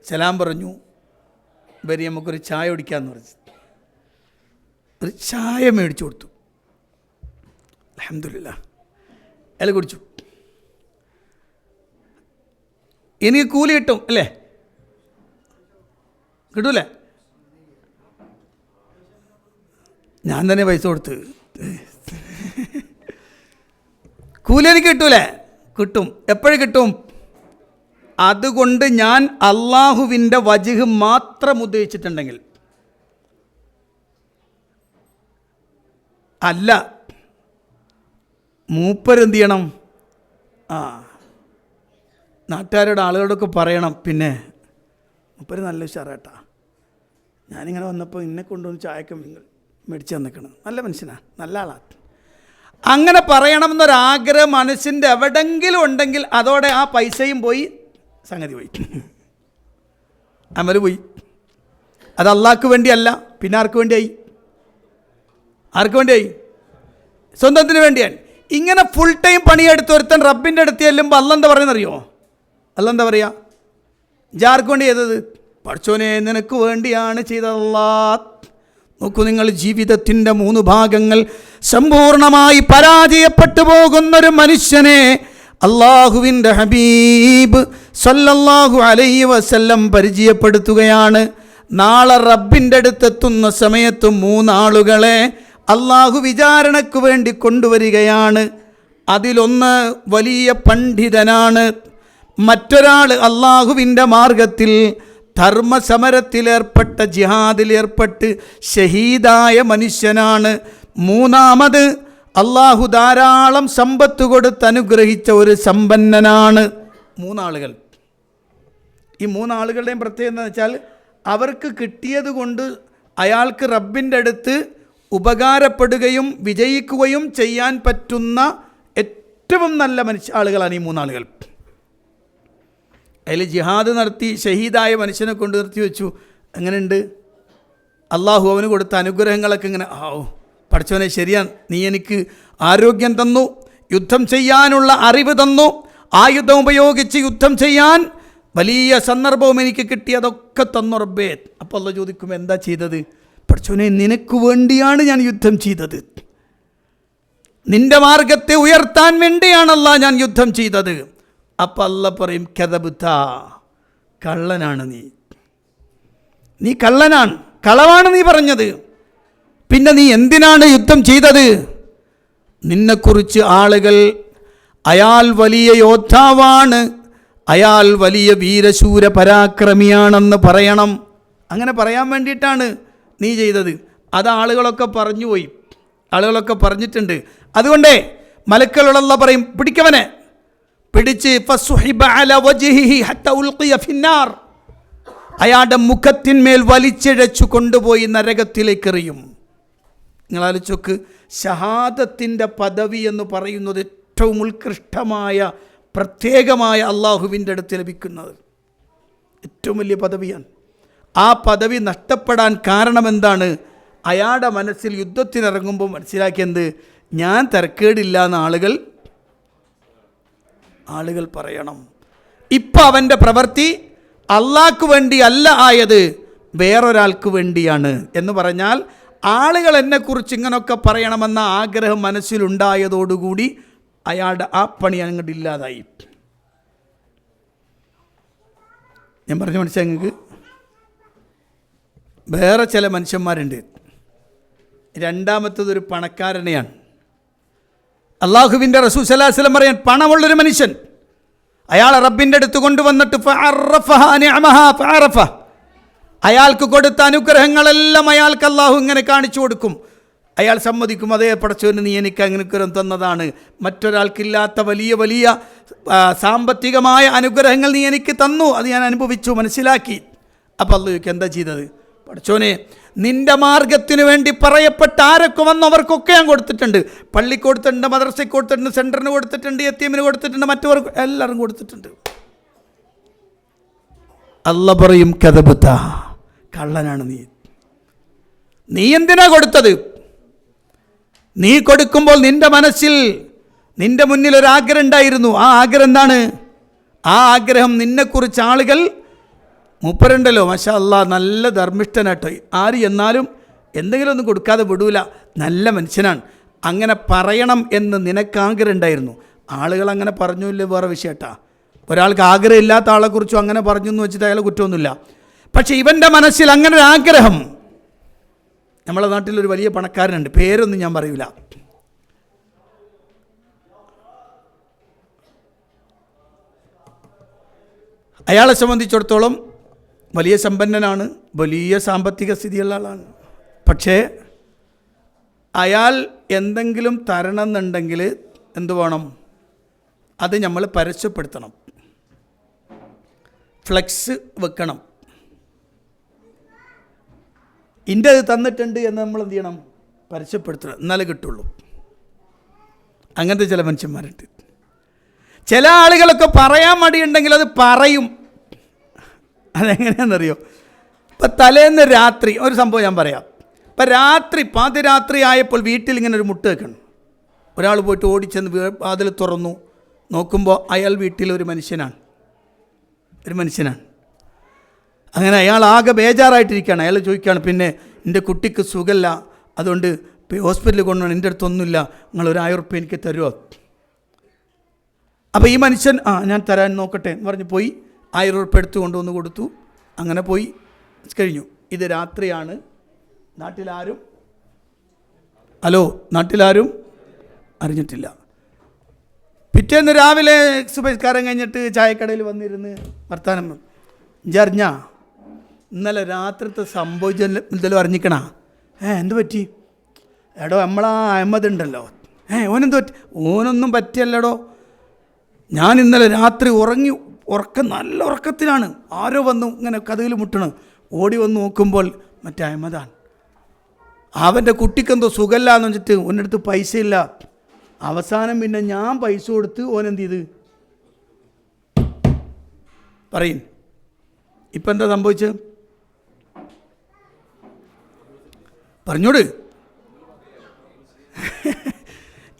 സലാം പറഞ്ഞു, വരി നമുക്കൊരു ചായ കുടിക്കാമെന്ന് പറഞ്ഞു. ഒരു ചായ മേടിച്ചു കൊടുത്തു. അൽഹംദുലില്ലാ, അയാൾ കുടിച്ചു. എനിക്ക് കൂലി കിട്ടും അല്ലേ? കിട്ടൂലേ? ഞാൻ തന്നെ പൈസ കൊടുത്ത്. കൂലി എനിക്ക് കിട്ടൂലേ? കിട്ടും. എപ്പോഴും കിട്ടും. അതുകൊണ്ട് ഞാൻ അള്ളാഹുവിൻ്റെ വജ്ഹ് മാത്രം ഉദ്ദേശിച്ചിട്ടുണ്ടെങ്കിൽ, അല്ല മൂപ്പരെന്ത് ചെയ്യണം? നാട്ടുകാരോട് ആളുകളോടൊക്കെ പറയണം, പിന്നെ മൂപ്പര് നല്ല ഉഷാറാട്ടാ, ഞാനിങ്ങനെ വന്നപ്പോൾ ഇന്നെ കൊണ്ടുവന്ന് ചായക്ക് മേടിച്ച് തന്നിക്കണം, നല്ല മനുഷ്യനാണ്, നല്ല ആളാണ്, അങ്ങനെ പറയണമെന്നൊരാഗ്രഹം മനസ്സിൻ്റെ എവിടെങ്കിലും ഉണ്ടെങ്കിൽ അതോടെ ആ പൈസയും പോയി, സംഗതി പോയി, അമൽ പോയി. അത് അള്ളാഹ്ക്ക് വേണ്ടിയല്ല, പിന്നെ ആർക്ക് വേണ്ടിയായി? ആർക്ക് വേണ്ടിയായി? സ്വന്തത്തിന് വേണ്ടിയാണ്. ഇങ്ങനെ ഫുൾ ടൈം പണിയെടുത്ത് ഒരുത്തൻ റബ്ബിൻ്റെ അടുത്ത് ചെല്ലുമ്പോൾ അള്ള എന്താ പറയുന്നറിയോ? അള്ള എന്താ പറയുക? ആർക്ക് വേണ്ടി ചെയ്തത്? പഠിച്ചോനെ നിനക്ക് വേണ്ടിയാണ് ചെയ്തതല്ലാ. നോക്കൂ, നിങ്ങൾ ജീവിതത്തിൻ്റെ 3 ഭാഗങ്ങൾ സമ്പൂർണമായി പരാജയപ്പെട്ടു പോകുന്നൊരു മനുഷ്യനെ അള്ളാഹുവിൻ്റെ ഹബീബ് സല്ലല്ലാഹു അലൈഹി വസല്ലം പരിചയപ്പെടുത്തുകയാണ്. നാളെ റബ്ബിൻ്റെ അടുത്തെത്തുന്ന സമയത്ത് 3 ആളുകളെ അള്ളാഹു വിചാരണയ്ക്ക് വേണ്ടി കൊണ്ടുവരികയാണ്. അതിലൊന്ന് വലിയ പണ്ഡിതനാണ്, മറ്റൊരാൾ അള്ളാഹുവിൻ്റെ മാർഗത്തിൽ ധർമ്മസമരത്തിലേർപ്പെട്ട, ജിഹാദിലേർപ്പെട്ട് ഷഹീദായ മനുഷ്യനാണ്. മൂന്നാമത് അള്ളാഹു ധാരാളം സമ്പത്ത് കൊടുത്ത് അനുഗ്രഹിച്ച ഒരു സമ്പന്നനാണ്. 3 ആളുകൾ. ഈ 3 ആളുകളുടെയും പ്രത്യേകത എന്ന് വെച്ചാൽ അവർക്ക് കിട്ടിയത് കൊണ്ട് അയാൾക്ക് റബ്ബിൻ്റെ അടുത്ത് ഉപകാരപ്പെടുകയും വിജയിക്കുകയും ചെയ്യാൻ പറ്റുന്ന ഏറ്റവും നല്ല ആളുകളാണ് ഈ 3 ആളുകൾ. അതിൽ ജിഹാദ് നടത്തി ഷഹീദായ മനുഷ്യനെ കൊണ്ട് നിർത്തി വെച്ചു. എങ്ങനെയുണ്ട്? അള്ളാഹു അവന് കൊടുത്ത അനുഗ്രഹങ്ങളൊക്കെ ഇങ്ങനെ, പഠിച്ചവനെ ശരിയാ, നീ എനിക്ക് ആരോഗ്യം തന്നു, യുദ്ധം ചെയ്യാനുള്ള അറിവ് തന്നു, ആയുധം ഉപയോഗിച്ച് യുദ്ധം ചെയ്യാൻ വലിയ സന്ദർഭവും എനിക്ക് കിട്ടി, അതൊക്കെ തന്നു റബ്ബേ. അപ്പോൾ അള്ളാഹു ചോദിക്കും, എന്താ ചെയ്തത്? പഠിച്ചവനെ നിനക്ക് വേണ്ടിയാണ് ഞാൻ യുദ്ധം ചെയ്തത്, നിന്റെ മാർഗത്തെ ഉയർത്താൻ വേണ്ടിയാണല്ല ഞാൻ യുദ്ധം ചെയ്തത്. അപ്പം അള്ളാഹ് പറയും, കദബ്ത, കള്ളനാണ് നീ കള്ളനാണ്, കളവാണ് നീ പറഞ്ഞത്. പിന്നെ നീ എന്തിനാണ് യുദ്ധം ചെയ്തത്? നിന്നെക്കുറിച്ച് ആളുകൾ അയാൾ വലിയ യോദ്ധാവാണ്, അയാൾ വലിയ വീരശൂര പരാക്രമിയാണെന്ന് പറയണം. അങ്ങനെ പറയാൻ വേണ്ടിയിട്ടാണ് നീ ചെയ്തത്. അത് ആളുകളൊക്കെ പറഞ്ഞുപോയി, ആളുകളൊക്കെ പറഞ്ഞിട്ടുണ്ട്. അതുകൊണ്ടേ മലക്കുകളുള്ള പറയും, പിടിക്കവനെ, പിടിച്ച് ഫസുഹിബ അല വജ്ഹിഹി ഹത്ത ഉൽഖിയ ഫിന്നാർ, അയാളുടെ മുഖത്തിന്മേൽ വലിച്ചിഴച്ചു കൊണ്ടുപോയി നരകത്തിലേക്ക് എറിയും. നിങ്ങൾ ആലോചിച്ചോക്ക്, ഷഹാദത്തിൻ്റെ പദവി എന്ന് പറയുന്നത് ഏറ്റവും ഉത്കൃഷ്ടമായ പ്രത്യേകമായ അള്ളാഹുവിൻ്റെ അടുത്ത് ലഭിക്കുന്നത് ഏറ്റവും വലിയ പദവിയാണ്. ആ പദവി നഷ്ടപ്പെടാൻ കാരണം എന്താണ്? അയാളുടെ മനസ്സിൽ യുദ്ധത്തിനിറങ്ങുമ്പോൾ മനസ്സിലാക്കിയത്, ഞാൻ തരക്കേടില്ല എന്ന് ആളുകൾ പറയണം. ഇപ്പം അവൻ്റെ പ്രവൃത്തി അള്ളാഹ്ക്ക് വേണ്ടി അല്ല ആയത്, വേറൊരാൾക്ക് വേണ്ടിയാണ് എന്ന് പറഞ്ഞാൽ ആളുകൾ എന്നെക്കുറിച്ച് ഇങ്ങനെയൊക്കെ പറയണമെന്ന ആഗ്രഹം മനസ്സിലുണ്ടായതോടുകൂടി അയാളുടെ ആ പണി അങ്ങോട്ട് ഇല്ലാതായി. ഞാൻ പറഞ്ഞ മനസ്സിലായി നിങ്ങൾക്ക്? വേറെ ചില മനുഷ്യന്മാരുണ്ട്, രണ്ടാമത്തതൊരു പണക്കാരനെയാണ്. അള്ളാഹുവിൻ്റെ റസൂൽ സല്ലല്ലാഹു അലൈഹി വസല്ലം പറയാൻ, പണമുള്ളൊരു മനുഷ്യൻ അയാളെ റബ്ബിൻ്റെ അടുത്ത് കൊണ്ടുവന്നിട്ട് അയാൾക്ക് കൊടുത്ത അനുഗ്രഹങ്ങളെല്ലാം അയാൾക്ക് അള്ളാഹു ഇങ്ങനെ കാണിച്ചു കൊടുക്കും. അയാൾ സമ്മതിക്കും, അതേ പടച്ചവന് നീ എനിക്ക് അനുഗ്രഹം തന്നതാണ്, മറ്റൊരാൾക്കില്ലാത്ത വലിയ വലിയ സാമ്പത്തികമായ അനുഗ്രഹങ്ങൾ നീ എനിക്ക് തന്നു, അത് ഞാൻ അനുഭവിച്ചു, മനസ്സിലാക്കി. അപ്പോൾ അള്ളാഹുക്ക് എന്താ ചെയ്തത്? പടച്ചോനെ, നിൻ്റെ മാർഗത്തിന് വേണ്ടി പറയപ്പെട്ട ആരൊക്കെ വന്നവർക്കൊക്കെ ഞാൻ കൊടുത്തിട്ടുണ്ട്. പള്ളിക്ക് കൊടുത്തിട്ടുണ്ട്, മദ്രസയ്ക്ക് കൊടുത്തിട്ടുണ്ട്, സെൻറ്ററിന് കൊടുത്തിട്ടുണ്ട്, യതീമിന് കൊടുത്തിട്ടുണ്ട്, മറ്റവർക്ക് എല്ലാവരും കൊടുത്തിട്ടുണ്ട്. അല്ലാഹ് പറയും, കദബത, കള്ളനാണ് നീ എന്തിനാ കൊടുത്തത്? നീ കൊടുക്കുമ്പോൾ നിൻ്റെ മനസ്സിൽ, നിൻ്റെ മുന്നിൽ ഒരു ആഗ്രഹം ഉണ്ടായിരുന്നു. ആ ആഗ്രഹം എന്താണ്? ആ ആഗ്രഹം നിന്നെക്കുറിച്ച് ആളുകൾ, മൂപ്പരുണ്ടല്ലോ മാഷാ അല്ലാഹ് നല്ല ധർമ്മിഷ്ഠനാട്ടോ, ആര് എന്നാലും എന്തെങ്കിലും ഒന്നും കൊടുക്കാതെ വിടൂല, നല്ല മനുഷ്യനാണ്, അങ്ങനെ പറയണം എന്ന് നിനക്ക് ആഗ്രഹം ഉണ്ടായിരുന്നു. ആളുകൾ അങ്ങനെ പറഞ്ഞില്ല, വേറെ വിഷയട്ടാ. ഒരാൾക്ക് ആഗ്രഹം ഇല്ലാത്ത ആളെക്കുറിച്ചും അങ്ങനെ പറഞ്ഞു എന്ന് വെച്ചിട്ട് അയാൾ കുറ്റമൊന്നുമില്ല. പക്ഷേ ഇവൻ്റെ മനസ്സിൽ അങ്ങനെ ഒരു ആഗ്രഹം. നമ്മളെ നാട്ടിലൊരു വലിയ പണക്കാരനുണ്ട്, പേരൊന്നും ഞാൻ പറയൂല. അയാളെ സംബന്ധിച്ചിടത്തോളം വലിയ സമ്പന്നനാണ്, വലിയ സാമ്പത്തിക സ്ഥിതിയുള്ള ആളാണ്. പക്ഷേ അയാൾ എന്തെങ്കിലും തരണം എന്നുണ്ടെങ്കിൽ എന്ത് വേണം? അത് നമ്മൾ പരസ്യപ്പെടുത്തണം, ഫ്ലെക്സ് വെക്കണം. ഇൻ്റെ അത് തന്നിട്ടുണ്ട് എന്ന് നമ്മൾ എന്ത് ചെയ്യണം? പരസ്യപ്പെടുത്തണം, എന്നാലേ കിട്ടുള്ളൂ. അങ്ങനത്തെ ചില മനുഷ്യന്മാരുണ്ട്. ചില ആളുകളൊക്കെ പറയാൻ മടിയുണ്ടെങ്കിൽ അത് പറയും. അതെങ്ങനെയാണെന്നറിയോ? ഇപ്പം തലേന്ന് രാത്രി ഒരു സംഭവം ഞാൻ പറയാം. ഇപ്പം രാത്രി പാതിരാത്രി ആയപ്പോൾ വീട്ടിൽ ഇങ്ങനെ ഒരു മുട്ട് വെക്കണം. ഒരാൾ പോയിട്ട് ഓടിച്ചെന്ന് വാതിൽ തുറന്നു നോക്കുമ്പോൾ അയാൾ വീട്ടിലൊരു മനുഷ്യനാണ്. അങ്ങനെ അയാൾ ആകെ ബേജാറായിട്ടിരിക്കുകയാണ്. അയാൾ ചോദിക്കുകയാണ്, പിന്നെ എൻ്റെ കുട്ടിക്ക് സുഖമില്ല, അതുകൊണ്ട് ഹോസ്പിറ്റലിൽ കൊണ്ടുപോകണം, എൻ്റെ അടുത്തൊന്നുമില്ല, നിങ്ങൾ ഒരു 1000 ഉറുപ്പിക എനിക്ക് തരുമോ? അപ്പോൾ ഈ മനുഷ്യൻ ഞാൻ തരാൻ നോക്കട്ടെ എന്ന് പറഞ്ഞ് പോയി 1000 ഉറുപ്പിക എടുത്ത് കൊണ്ടുവന്ന് കൊടുത്തു. അങ്ങനെ പോയി കഴിഞ്ഞു. ഇത് രാത്രിയാണ്. നാട്ടിലാരും അറിഞ്ഞിട്ടില്ല. പിറ്റേന്ന് രാവിലെ സുബഹിസ്കാരം കഴിഞ്ഞിട്ട് ചായക്കടയിൽ വന്നിരുന്ന് വർത്താനം, ഇഞ്ചറിഞ്ഞ ഇന്നലെ രാത്രിത്തെ സംഭവിച്ച എന്തെങ്കിലും അറിഞ്ഞിക്കണ? എന്ത് പറ്റി? എടോ നമ്മളാ അഹമ്മദ് ഉണ്ടല്ലോ, ഓനെന്ത് പറ്റി? ഓനൊന്നും പറ്റിയല്ലടോ, ഞാൻ ഇന്നലെ രാത്രി നല്ല ഉറക്കത്തിലാണ്, ആരോ വന്നു ഇങ്ങനെ കഥകിൽ മുട്ടണം, ഓടി വന്ന് നോക്കുമ്പോൾ മറ്റേ അഹമ്മദാണ്. അവൻ്റെ കുട്ടിക്കെന്തോ സുഖമില്ലാന്ന് വെച്ചിട്ട് ഓൻ്റെ അടുത്ത് പൈസ ഇല്ല. അവസാനം പിന്നെ ഞാൻ പൈസ കൊടുത്ത് ഓനെന്ത് ചെയ്ത് പറയും. ഇപ്പം എന്താ സംഭവിച്ചത്? പറഞ്ഞോട്.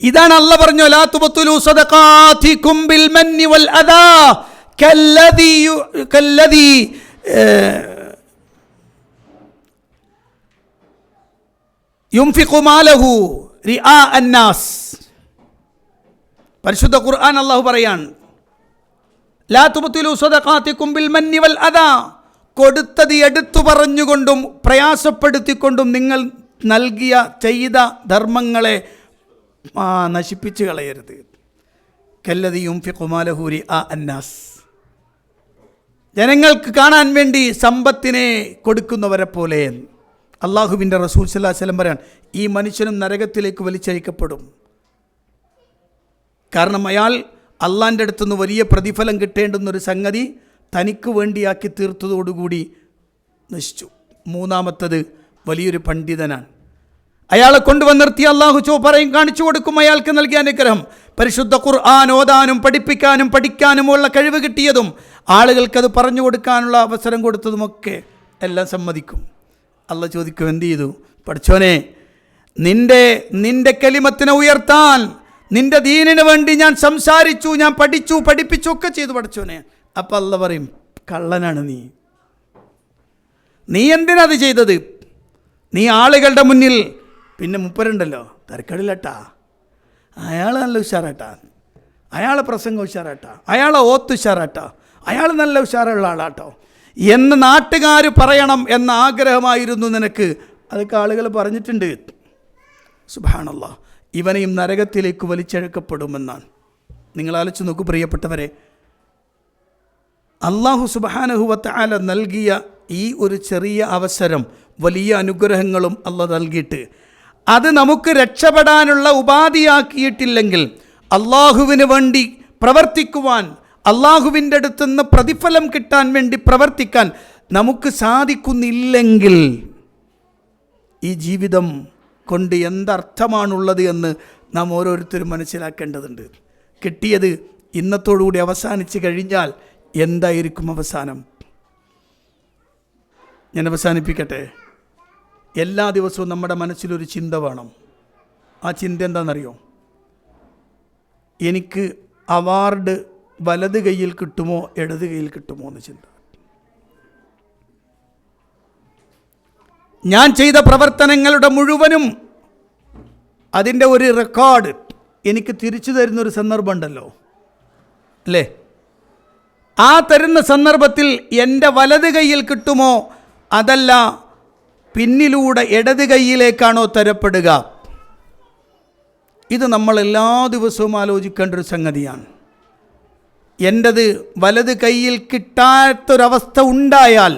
ഇതാണ് അല്ലാഹ് പറഞ്ഞു, ലാ തുബ്തുലു സദഖാതികും ബിൽ മന്നി വൽ അദാ കല്ലദി യുൻഫിഖു മാലഹു റിആ അന്നാസ്. പരിശുദ്ധ ഖുർആൻ അല്ലാഹു പറയാണ്, ലാ തുബ്തിലു സദഖാതികും ബിൽ മന്നി വൽ അദാ, കൊടുത്തത് എടുത്തു പറഞ്ഞുകൊണ്ടും പ്രയാസപ്പെടുത്തിക്കൊണ്ടും നിങ്ങൾ ചെയ്ത ധർമ്മങ്ങളെ നശിപ്പിച്ച് കളയരുത്. കല്ലദി യുൻഫിഖു മാലഹു റിആ അന്നാസ്, ജനങ്ങൾക്ക് കാണാൻ വേണ്ടി സമ്പത്തിനെ കൊടുക്കുന്നവരെ പോലെ. അള്ളാഹുവിൻ്റെ റസൂൽ സല്ലല്ലാഹു അലൈഹി വസല്ലം പറയാൻ, ഈ മനുഷ്യനും നരകത്തിലേക്ക് വലിച്ചഴിക്കപ്പെടും. കാരണം അയാൾ അള്ളാൻ്റെ അടുത്തുനിന്ന് വലിയ പ്രതിഫലം കിട്ടേണ്ടുന്നൊരു സംഗതി തനിക്ക് വേണ്ടിയാക്കി തീർത്തതോടുകൂടി നശിച്ചു. മൂന്നാമത്തത് വലിയൊരു പണ്ഡിതനാണ്. അയാളെ കൊണ്ടുവന്നിർത്തി അള്ളാഹു കാണിച്ചു കൊടുക്കും അയാൾക്ക് നൽകിയ അനുഗ്രഹം. പരിശുദ്ധ ഖുർആൻ ഓതാനും പഠിപ്പിക്കാനും പഠിക്കാനുമുള്ള കഴിവ് കിട്ടിയതും ആളുകൾക്കത് പറഞ്ഞു കൊടുക്കാനുള്ള അവസരം കൊടുത്തതുമൊക്കെ എല്ലാം സമ്മതിക്കും. അള്ളാഹ് ചോദിക്കും, എന്ത് ചെയ്തു? പഠിച്ചോനെ, നിന്റെ കലിമത്തിനെ ഉയർത്താൻ, നിന്റെ ദീനിന് വേണ്ടി ഞാൻ സംസാരിച്ചു, ഞാൻ പഠിപ്പിച്ചു ഒക്കെ ചെയ്തു പഠിച്ചോനെ. അപ്പം അള്ളാഹ് പറയും, കള്ളനാണ് നീ എന്തിനത് ചെയ്തത്? നീ ആളുകളുടെ മുന്നിൽ, പിന്നെ മുപ്പരുണ്ടല്ലോ തരക്കടില്ലട്ടാ, അയാൾ നല്ല ഉഷാറാട്ടാ, അയാളെ പ്രസംഗം ഉഷാറാട്ടാ, അയാളെ ഓത്ത് ഉഷാറാട്ടാ, അയാൾ നല്ല ഉഷാറുള്ള ആളാട്ടോ എന്ന് നാട്ടുകാർ പറയണം എന്ന ആഗ്രഹമായിരുന്നു നിനക്ക്. അതൊക്കെ ആളുകൾ പറഞ്ഞിട്ടുണ്ട്. സുബ്ഹാനല്ലാഹ്, ഇവനെയും നരകത്തിലേക്ക് വലിച്ചഴക്കപ്പെടുമെന്നാണ്. നിങ്ങൾ ആലോചിച്ച് നോക്കൂ പ്രിയപ്പെട്ടവരെ, അല്ലാഹു സുബ്ഹാനഹു വ തആല നൽകിയ ഈ ഒരു ചെറിയ അവസരം, വലിയ അനുഗ്രഹങ്ങളും അല്ലാഹ് നൽകിയിട്ട് അത് നമുക്ക് രക്ഷപ്പെടാനുള്ള ഉപാധിയാക്കിയിട്ടില്ലെങ്കിൽ അള്ളാഹുവിന് വേണ്ടി പ്രവർത്തിക്കുവാൻ, അള്ളാഹുവിൻ്റെ അടുത്തുനിന്ന് പ്രതിഫലം കിട്ടാൻ വേണ്ടി പ്രവർത്തിക്കാൻ നമുക്ക് സാധിക്കുന്നില്ലെങ്കിൽ ഈ ജീവിതം കൊണ്ട് എന്തർത്ഥമാണുള്ളത് എന്ന് നാം ഓരോരുത്തരും മനസ്സിലാക്കേണ്ടതുണ്ട്. കിട്ടിയത് ഇന്നത്തോടുകൂടി അവസാനിച്ച് കഴിഞ്ഞാൽ എന്തായിരിക്കും അവസാനം? ഞാൻ അവസാനിപ്പിക്കട്ടെ. എല്ലാ ദിവസവും നമ്മുടെ മനസ്സിലൊരു ചിന്ത വേണം. ആ ചിന്ത എന്താണെന്നറിയോ? എനിക്ക് അവാർഡ് വലത് കൈയിൽ കിട്ടുമോ ഇടത് കൈയിൽ കിട്ടുമോ എന്ന് ചിന്ത. ഞാൻ ചെയ്ത പ്രവർത്തനങ്ങളുടെ മുഴുവനും അതിൻ്റെ ഒരു റെക്കോർഡ് എനിക്ക് തിരിച്ചു തരുന്നൊരു സന്ദർഭം ഉണ്ടല്ലോ അല്ലേ? ആ തരുന്ന സന്ദർഭത്തിൽ എൻ്റെ വലത് കൈയിൽ കിട്ടുമോ അതല്ല പിന്നിലൂടെ ഇടത് കൈയിലേക്കാണോ തരപ്പെടുക? ഇത് നമ്മൾ എല്ലാ ദിവസവും ആലോചിക്കേണ്ട ഒരു സംഗതിയാണ്. എൻ്റെത് വലത് കൈയിൽ കിട്ടാത്തൊരവസ്ഥ ഉണ്ടായാൽ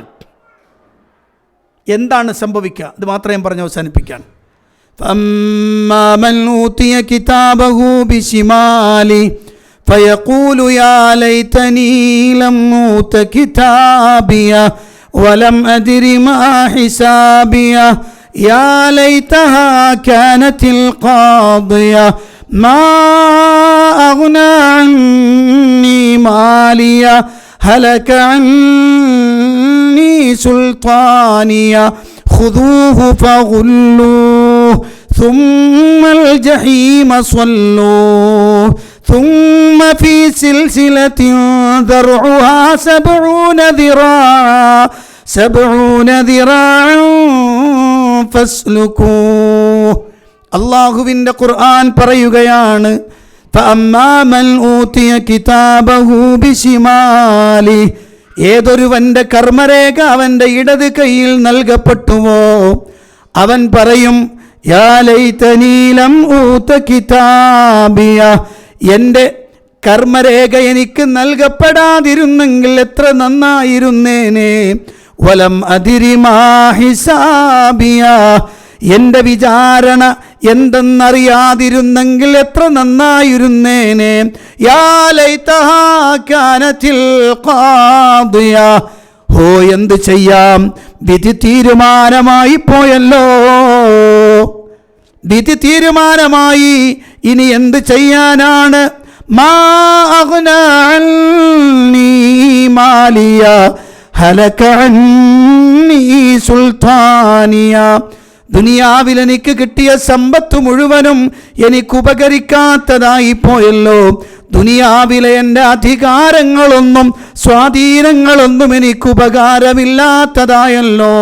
എന്താണ് സംഭവിക്കുക? അത് മാത്രം ഞാൻ പറഞ്ഞ് അവസാനിപ്പിക്കാൻ. فَأَمَّا مَنْ أُوتِيَ كِتَابَهُ بِشِمَالِهِ فَيَقُولُ يَا لَيْتَنِي لَمْ أُوتَ كِتَابِيَهْ وَلَمْ أَدْرِ مَا حِسَابِيَهْ يَا لَيْتَهَا كَانَتِ الْقَاضِيَةَ مَا أَغْنَى عَنِّي مَالِيَهْ هَلَكَ عَنِّي سُلْطَانِيَهْ خُذُوهُ فَغُلُّوهُ ثُمَّ الْجَحِيمَ صَلُّوهُ ثُمَّ فِي سِلْسِلَةٍ ذَرْعُهَا 70 ذِرَاعًا فَاسْلُكُوهُ. അല്ലാഹുവിൻ്റെ ഖുർആൻ പറയുകയാണ്, فَأَمَّا مَنْ أُوتِيَ كِتَابَهُ بِشِمَالِهِ, ഏതൊരുവൻ്റെ കർമ്മരേഖ അവൻ്റെ ഇടത് കൈയിൽ നൽകപ്പെട്ടുവോ അവൻ പറയും, യാ ലൈതനീ ലം ഊത കിതാബിയ, എൻ്റെ കർമ്മരേഖ എനിക്ക് നൽകപ്പെടാതിരുന്നെങ്കിൽ എത്ര നന്നായിരുന്നേനെ. വലം അദിരി മാ ഹിസാബിയ, എൻ്റെ വിചാരണ എന്തെന്നറിയാതിരുന്നെങ്കിൽ എത്ര നന്നായിരുന്നേനെ. യാ ലൈതഹാ കാനത്തിൽ ഖാദിയ, ഹോ എന്ത് ചെയ്യാം, വിധി തീരുമാനമായി പോയല്ലോ, വിധി തീരുമാനമായി, ഇനി എന്ത് ചെയ്യാനാണ്. മാ അഗ്നാ അന്നീ മാലിയ ഹലക അന്നീ സുൽത്താനിയ, ദുനിയാവിൽ എനിക്ക് കിട്ടിയ സമ്പത്ത് മുഴുവനും എനിക്ക് ഉപകരിക്കാത്തതായി പോയല്ലോ, ദുനിയാവിലെ എൻ്റെ അധികാരങ്ങളൊന്നും സ്വാധീനങ്ങളൊന്നും എനിക്ക് ഉപകാരമില്ലാത്തതായല്ലോ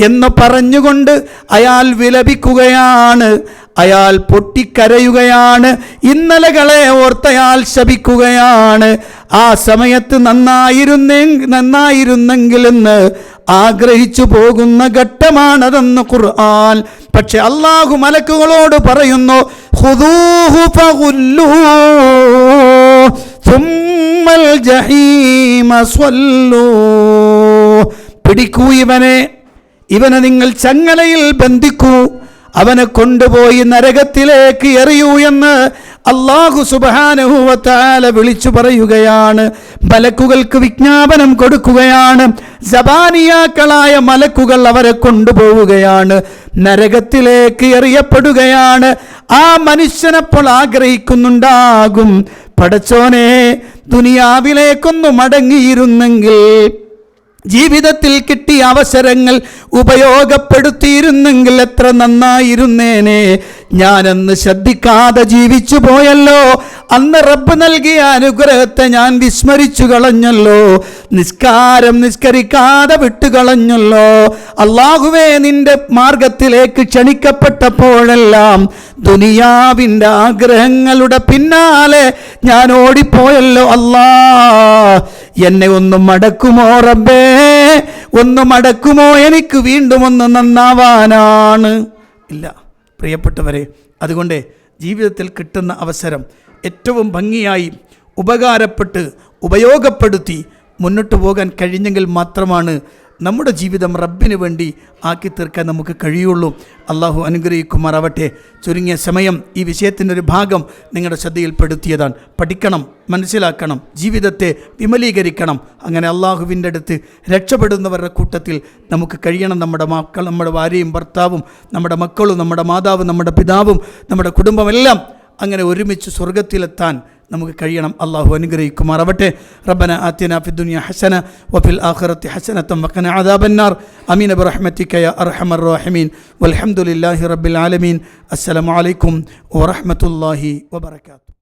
എന്ന് പറഞ്ഞുകൊണ്ട് അയാൾ വിലപിക്കുകയാണ്, അയാൾ പൊട്ടിക്കരയുകയാണ്, ഇന്നലകളെ ഓർത്തയാൾ ശപിക്കുകയാണ്. ആ സമയത്ത് നന്നായിരുന്നെങ്കിലെന്ന് ആഗ്രഹിച്ചു പോകുന്ന ഘട്ടമാണതെന്ന് ഖുർആൻ. പക്ഷെ അല്ലാഹു മലക്കുകളോട് പറയുന്നു, ഖുദൂഹു ഫഗുല്ലൂഹു സുമ്മൽ ജഹീമ സ്വല്ലൂഹു, പിടിക്കൂ ഇവനെ നിങ്ങൾ ചങ്ങലയിൽ ബന്ധിക്കൂ, അവനെ കൊണ്ടുപോയി നരകത്തിലേക്ക് എറിയൂ എന്ന് അല്ലാഹു സുബ്ഹാനഹു വ തആല വിളിച്ചു പറയുകയാണ്. മലക്കുകൾക്ക് വിജ്ഞാപനം കൊടുക്കുകയാണ്. സബാനിയാക്കളായ മലക്കുകൾ അവരെ കൊണ്ടുപോവുകയാണ്, നരകത്തിലേക്ക് എറിയപ്പെടുകയാണ്. ആ മനുഷ്യനപ്പോൾ ആഗ്രഹിക്കുന്നുണ്ടാകും, പടച്ചോനെ ദുനിയാവിലേക്കൊന്നു മടങ്ങിയിരുന്നെങ്കിൽ, ജീവിതത്തിൽ കിട്ടിയ അവസരങ്ങൾ ഉപയോഗപ്പെടുത്തിയിരുന്നെങ്കിൽ എത്ര നന്നായിരുന്നേനെ. ഞാനന്ന് ശ്രദ്ധിക്കാതെ ജീവിച്ചു പോയല്ലോ, അന്ന് റബ്ബ് നൽകിയ അനുഗ്രഹത്തെ ഞാൻ വിസ്മരിച്ചു കളഞ്ഞല്ലോ, നിസ്കരിക്കാതെ വിട്ടുകളഞ്ഞല്ലോ. അല്ലാഹുവേ, നിന്റെ മാർഗത്തിലേക്ക് ക്ഷണിക്കപ്പെട്ടപ്പോഴെല്ലാം ദുനിയാവിൻ്റെ ആഗ്രഹങ്ങളുടെ പിന്നാലെ ഞാൻ ഓടിപ്പോയല്ലോ. അല്ലാ, എന്നെ ഒന്ന് മടക്കുമോ റബ്ബേ, ഒന്ന് മടക്കുമോ, എനിക്ക് വീണ്ടും ഒന്ന് നന്നാവാനാണ്. ഇല്ല, പ്രിയപ്പെട്ടവരെ, അതുകൊണ്ട് ജീവിതത്തിൽ കിട്ടുന്ന അവസരം ഏറ്റവും ഭംഗിയായി ഉപയോഗപ്പെടുത്തി മുന്നോട്ട് പോകാൻ കഴിഞ്ഞെങ്കിൽ മാത്രമാണ് നമ്മുടെ ജീവിതം റബ്ബിന് വേണ്ടി ആക്കി തീർക്കാൻ നമുക്ക് കഴിയുള്ളൂ. അള്ളാഹു അനുഗ്രഹിക്കുമാറാവട്ടെ. ചുരുങ്ങിയ സമയം ഈ വിഷയത്തിൻ്റെ ഒരു ഭാഗം നിങ്ങളുടെ ശ്രദ്ധയിൽപ്പെടുത്തിയതാണ്. പഠിക്കണം, മനസ്സിലാക്കണം, ജീവിതത്തെ വിമലീകരിക്കണം. അങ്ങനെ അള്ളാഹുവിൻ്റെ അടുത്ത് രക്ഷപ്പെടുന്നവരുടെ കൂട്ടത്തിൽ നമുക്ക് കഴിയണം. നമ്മുടെ മക്കൾ, നമ്മുടെ ഭാര്യയും ഭർത്താവും, നമ്മുടെ മക്കളും, നമ്മുടെ മാതാവും, നമ്മുടെ പിതാവും, നമ്മുടെ കുടുംബമെല്ലാം അങ്ങനെ ഒരുമിച്ച് സ്വർഗത്തിലെത്താൻ നമുക്ക് കഴിയണം. അള്ളാഹു അനുഗ്രഹിക്കുമാറാവട്ടെ. റബ്ബന ആതിനാ ഫിദ്ദുനിയ ഹസന വഫിൽ ആഖിറതി ഹസനതൻ വഖിനാ അദാബന്നാർ. ആമീൻ ബിറഹ്മതിക യാ അർഹമർ റഹീമീൻ. വൽഹംദുലില്ലാഹി റബ്ബിൽ ആലമീൻ. അസ്സലാമു അലൈക്കും വറഹ്മത്തുള്ളാഹി വബറകാതുഹു.